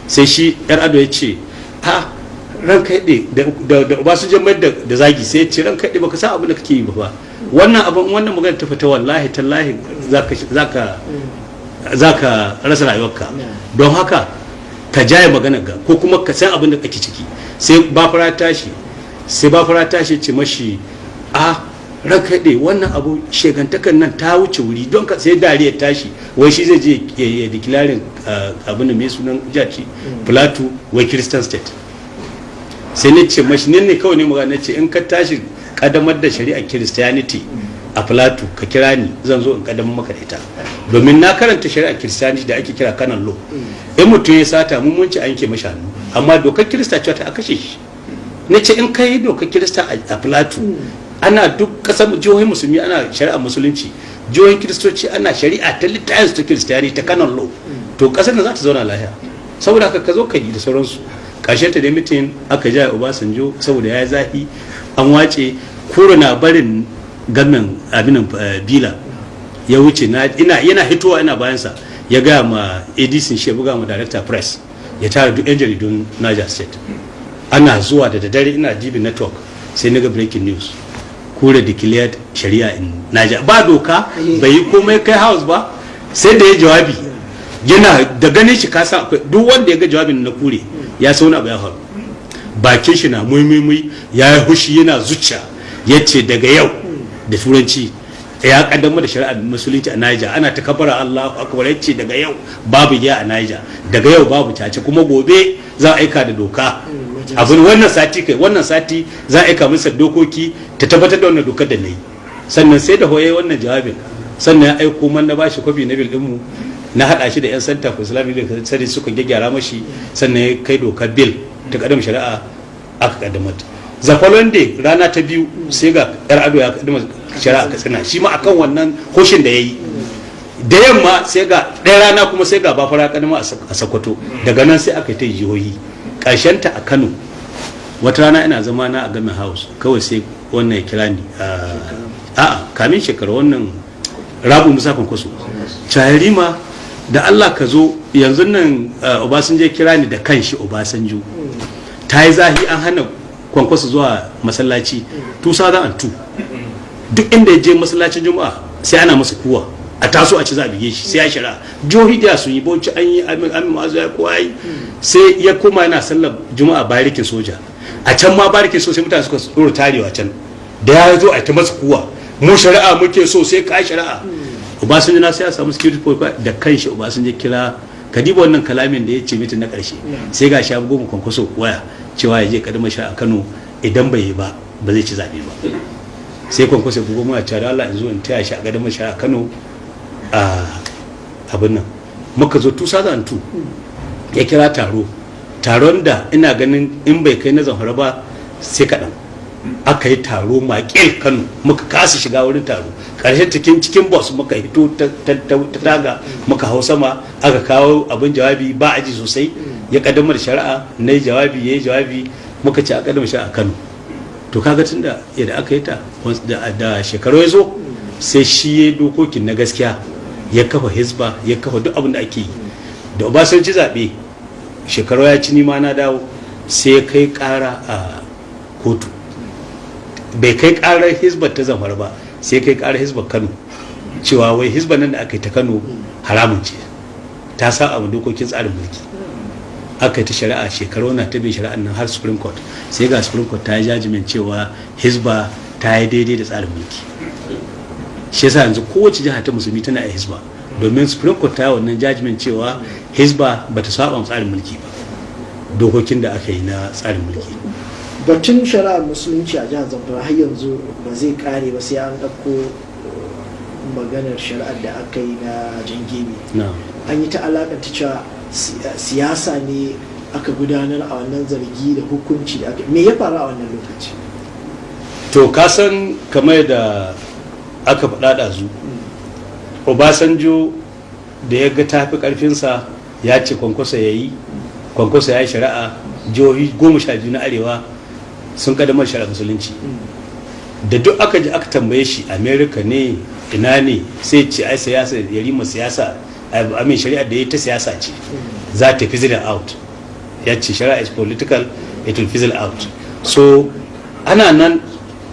Speaker 1: Sai shi yar ado ya ce ha ran kai da Obasanjo mai da zagi sai ya ce ran kai baka san abin da kake yi ba wannan abin wannan magana ta fita wallahi tallahi zaka rasa rayuwarka don haka ka jaye magana ga ko kuma ka san abin da kake ciki. Sai bafara tashi ce mashi a ran kai wannan abu shegantakan nan ta wuce wuri don ka sai dariya tashi wai shi zai je ya declaring abin da mai sunan jaci Plateau wai Christian state. Sai ne ce mashi ne kawai ne magana ce in ka tashi kadamar da shari'ar Christianity a Plateau ka kira ni zan zo in kadamar maka da ita, domin na karanta shari'ar Christianity da ake kira canon law. In mutum ya sata mun ci an yanke mashi hannu, amma dokar Kirista ce ta kashe shi. Na ce in kai dokar Kirista a Plateau, ana duk kasar jihohin musulmi ana shari'ar musulunci, jihohin Kiristoci ana shari'a ta littafin ta Christianity ta canon law, to kasar da za ta zauna lafiya. Saboda haka ka zo ka yi da sauransu. Ƙarshen ta da mitin aka ja Obasanjo saboda ya zafi an wace kuro na barin gamin abinan bila ya wuce yana hitowa ina bayansa ya gaya ma ADC shi buga ma director press ya tara duk 'yan jaridun Niger State. Ana zuwa da daddare ina DB network sai na ga breaking news, kura declared Sharia in Niger. Ba doka bai yi komai kai house ba, sai da ya jawabi yana da ganin shi kasa akwai duk wanda ya ga jawabin na kure ya sauna abu ya faru. Bakin shi na muimui ya yi hushi yana zuciya ya ce daga yau da turanci ya kaddamar da shari'ar musulunci a Niger, ana ta kabara Allahu akbar. Ya ce daga yau babu giya a Niger, daga yau babu cace, kuma gobe za a aika da doka abin wannan sati za a aika masa dokoki ta tabbatar da wannan dokar da na yi. Sannan sai da hoye wannan jawabin, sannan ya aiko man na bashi kwafi na bil dinmu na hada shi da yan center for islamic study suka gyara mashi, sannan ya kai dokar bil ta kaddamar shari'a aka kaddamar. The following day rana ta biyu sai ga yar ado ya kaddamar shari'a Katsina, shi ma akan wannan hoshin da yayi. Da yamma sai ga ɗaya rana kuma sai ga bafara kadama a Sokoto. Daga nan sai aka yi ta jihohi, ƙarshen ta a Kano. Wata rana ina zama na a Gamin House, kawai sai wannan ya kira ni kamin shekara wannan Rabu Musa Kwankwaso, Charima da Allah ka zo yanzu nan. Obasanjo ya kira ni da kanshi. Obasanjo ta yi zahi an hana Kwankwaso zuwa masallaci 2002. Duk inda ya je masallacin Juma'a sai ana masa kuwa a taso a ci za a bige shi, sai ya shara. Jihohi da sun yi Bauchi an yi, Amin Ma'azu ya kowa yi, sai ya koma yana sallar Juma'a barikin soja. A can ma barikin so sai mutane suka tsoro tarewa can, da ya zo a ta masa kuwa, mu shari'a muke so sai ka shari'a. Obasanjo na sai ya samu security force da kanshi. Obasanjo kira kadiba wannan kalamin da ya ce mitin na karshe, sai ga shi goma Kwankwaso waya cewa ya je kadama shi a Kano, idan bai yi ba ba zai ci zabe ba. Sai Kwankwaso bugo mu a cewa Allah in zo in taya shi a kadama shi a Kano a abin nan. Muka zo 2002 ya kira taron da ina ganin in bai kai na Zamfara ba sai kaɗan. Aka yi taro makil Kano, muka kasa shiga wurin taro. Ƙarshen cikin bus muka hito ta taga muka hau sama, aka kawo abin jawabi ba aji sosai. Ya kaddamar shari'a, na yi jawabi, ya yi jawabi, muka ce a kaddamar shari'a Kano. To kaga tun da yadda aka yi ta da shekaru ya zo, sai shi ya dokokin na gaskiya, ya kafa hizba, ya kafa duk abin da ake yi. Da Obasanjo zaɓe shekaru ya ci, nima na dawo, sai ya kai ƙara a kotu. Bai kai ƙarar hizbar ta Zamfara ba, sai kai ƙarar hizbar Kano, cewa wai hizbar nan da aka yi ta Kano haramun ce, ta sa a dokokin tsarin mulki. Aka yi ta shari'a, shekaru na ta bin shari'an nan har Supreme Court, sai ga Supreme Court ta yi jajimin cewa hizba ta yi daidai da tsarin mulki. Shi yasa yanzu kowace jiha ta musulmi tana a hizba, domin Supreme Court ta yi wannan jajimin cewa hizba ba ta saba tsarin mulki ba, dokokin da aka yi na tsarin mulki.
Speaker 2: Batun shari'ar musulunci a jihar Zamfara har yanzu ba zai kare ba sai an ɗauko maganar shari'ar da aka yi na jangebe. An yi ta alakanta cewa siyasa ne aka gudanar a wannan zargi da hukunci da aka, me ya faru a wannan lokaci?
Speaker 1: To kasan kamar da aka faɗa ɗazu, Obasanjo da ya ga tafi ƙarfinsa ya ce Kwankwaso ya yi shari'a. Jihohi 12 na arewa sun kaddamar shari'a musulunci. Da duk aka ji aka tambaye shi America ne ina ne, sai ce ai siyasa, yarima siyasa, amin shari'a da ya ta siyasa ce, za ta fizzle out. Ya ce shari'a is political, it will fizzle out. So ana nan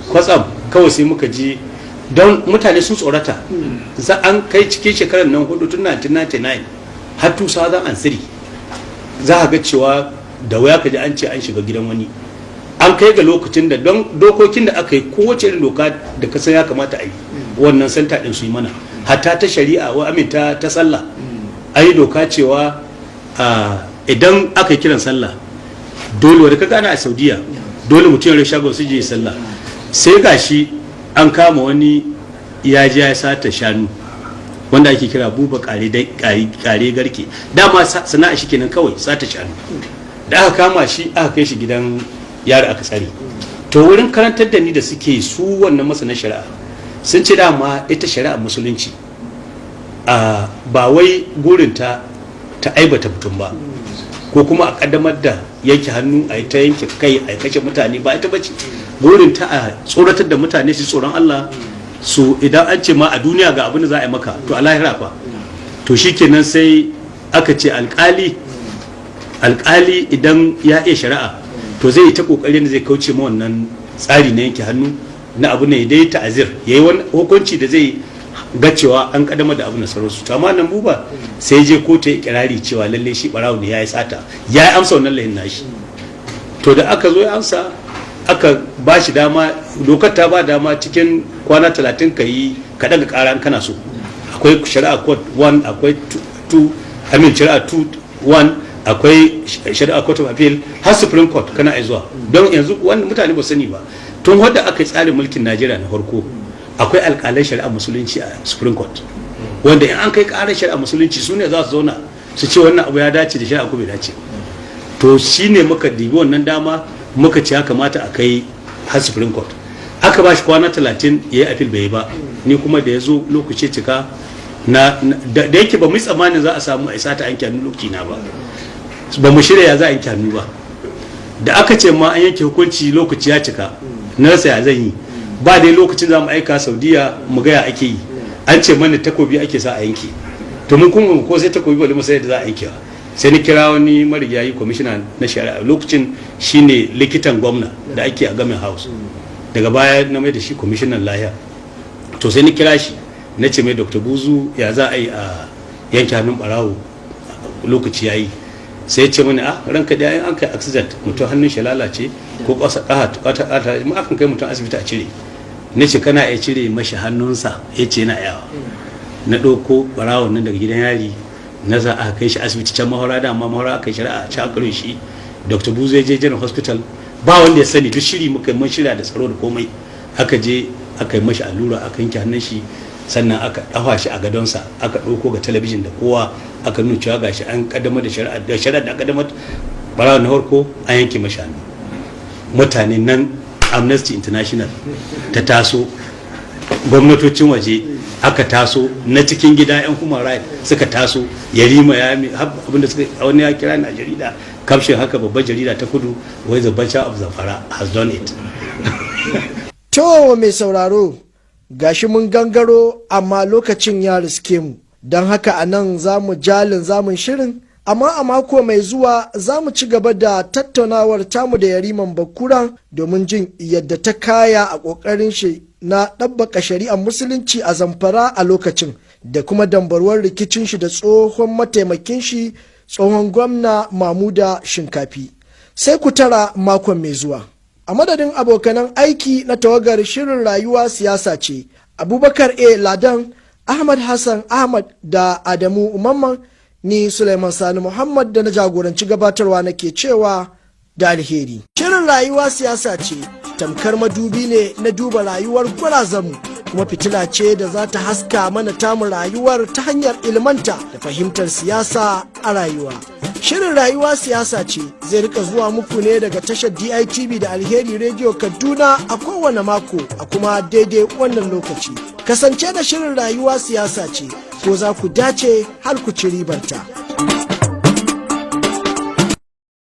Speaker 1: kwatsam kawai sai muka ji, don mutane sun tsorata, za an kai cikin shekarar nan hudu tun 1999 har 2003, za a ga cewa da waya ka ji an ce an shiga gidan wani. An kai ga lokacin da don dokokin da aka yi, kowace irin doka da kasa ya kamata a yi, wannan santa din su yi mana, hatta ta shari'a wa aminta ta sallah. An yi doka cewa idan aka yi kiran sallah, dole wadda ka gana a Saudiya, dole mutum ya shagon su je sallah, sai gashi an kama wani ya ji ya sata shanu wanda ake kira buba kare garke, dama sana'a shi kenan kawai sata shanu. Da aka kama shi aka kai shi gidan yari aka tsare. To wurin karantar da ni da suke su wannan masana shari'a sun ce dama ita shari'a musulunci ba wai gurinta ta aibata mutum ba ko kuma a kaddamar da yanke hannu a ta yanke kai a kashe mutane, ba ita bace gurinta a tsoratar da mutane su tsoron Allah su idan an ce ma a duniya ga abin da za a yi maka to a lahira fa. To shikenan sai aka ce alkali idan ya iya shari'a to zai yi ta kokarin da zai kauce ma wannan tsari na yanke hannu na abu ne dai ta'azir, yayi wani hukunci da zai ga cewa an kadama da abu na sarausu. To amma nan buba sai je kotu ya kirari cewa lalle shi barawo ne, yayi sata, yayi amsa wannan lahin nashi. To da aka zo ya amsa aka ba shi dama, dokar ta ba dama cikin kwana 30 ka daga kara in kana so. Akwai shari'a court 1, akwai 2, shari'a 2 1, akwai shari'a court of appeal har supreme court kana zuwa. Don yanzu wanda mutane ba sani ba, tun wadda aka yi tsarin mulkin Najeriya na farko akwai alƙalai shari'a musulunci a supreme court, wanda in an kai ƙarar shari'a musulunci su ne za su zauna su ce wannan abu ya dace da shari'a ko bai dace. To shine muka dibi wannan dama muka ce ya kamata a kai har supreme court. Aka ba shi kwana 30 ya yi appeal bai yi ba. Ni kuma da ya zo lokaci cika da yake ba mu yi tsammanin za a samu a isa ta yanke hannu lokaci na ba mu shirya ya za a yanke hannu ba. Da aka ce ma an yanke hukunci lokaci ya cika, na rasa ya zan yi, ba dai lokacin za mu aika Saudiya mu gaya ake yi. An ce mana takobi ake sa a yanke, to mun kuma ko sai takobi ba mu sai da za a yanke. Sai ni kira wani marigayi kwamishina na shari'a lokacin shine likitan gwamna da ake a Gamin House, daga baya na mai da shi kwamishinan lahiya. To sai ni kira shi na ce mai Dr. Buzu ya za a yi a yanke hannun barawo, lokaci ya yi. Sai ya ce mani ranka da an kai accident mutum hannun shi lalace ko ƙasa ƙata mu akan kai mutum asibiti a cire. Na ce kana iya cire mashi hannunsa, ya ce yana yawa. Na ɗauko barawon nan daga gidan yari na za a kai shi asibiti can mahora, da amma mahora aka shari'a a can aka shi. Dr. Buzu ya je General Hospital, ba wanda ya sani, duk shiri muka mun shirya da tsaro da komai. Aka je aka yi mashi allura, aka yanke hannun shi, sannan aka dafa shi a gadonsa, aka ɗauko ga talabijin da kowa aka nuna cewa gashi an kaddamar da shari'a da kaddamar barawa na farko an yanke mashi hannu. Mutane nan Amnesty International ta taso, gwamnatocin waje aka taso, na cikin gida yan human rights suka taso, yarima ya mi abinda suka wani ya kira na jarida caption haka, babbar jarida ta kudu, wai the Butcher of Zamfara has done it.
Speaker 2: To mai sauraro, gashi mun gangaro amma lokacin ya riske mu, don haka a nan za mu jalin zamun shirin, amma a mako mai zuwa za mu ci gaba da tattaunawar tamu da yariman Bakura domin jin yadda ta kaya a ƙoƙarin shi na ɗabbaka shari'ar musulunci a Zamfara a lokacin, da kuma dambarwar rikicin shi da tsohon mataimakin shi tsohon gwamna Mamuda Shinkafi. Sai ku tara makon mai zuwa. A madadin abokanan aiki na tawagar shirin rayuwa siyasa ce, Abubakar A. Ladan, Ahmad Hassan Ahmad da Adamu Umamman, ni Suleiman Sani Muhammad da na jagoranci gabatarwa nake cewa da alheri. Shirin rayuwa siyasa ce, tamkar madubi ne na duba rayuwar gwarazanmu, kuma fitila ce da za ta haska mana tamu rayuwar ta hanyar ilmanta da fahimtar siyasa a rayuwa. Shirin rayuwa siyasa ce zai rika zuwa muku ne daga tashar DITV da Alheri Radio Kaduna a kowane mako a kuma daidai wannan lokaci. Kasance da shirin rayuwa siyasa ce, ko za ku dace har ku ci ribarta.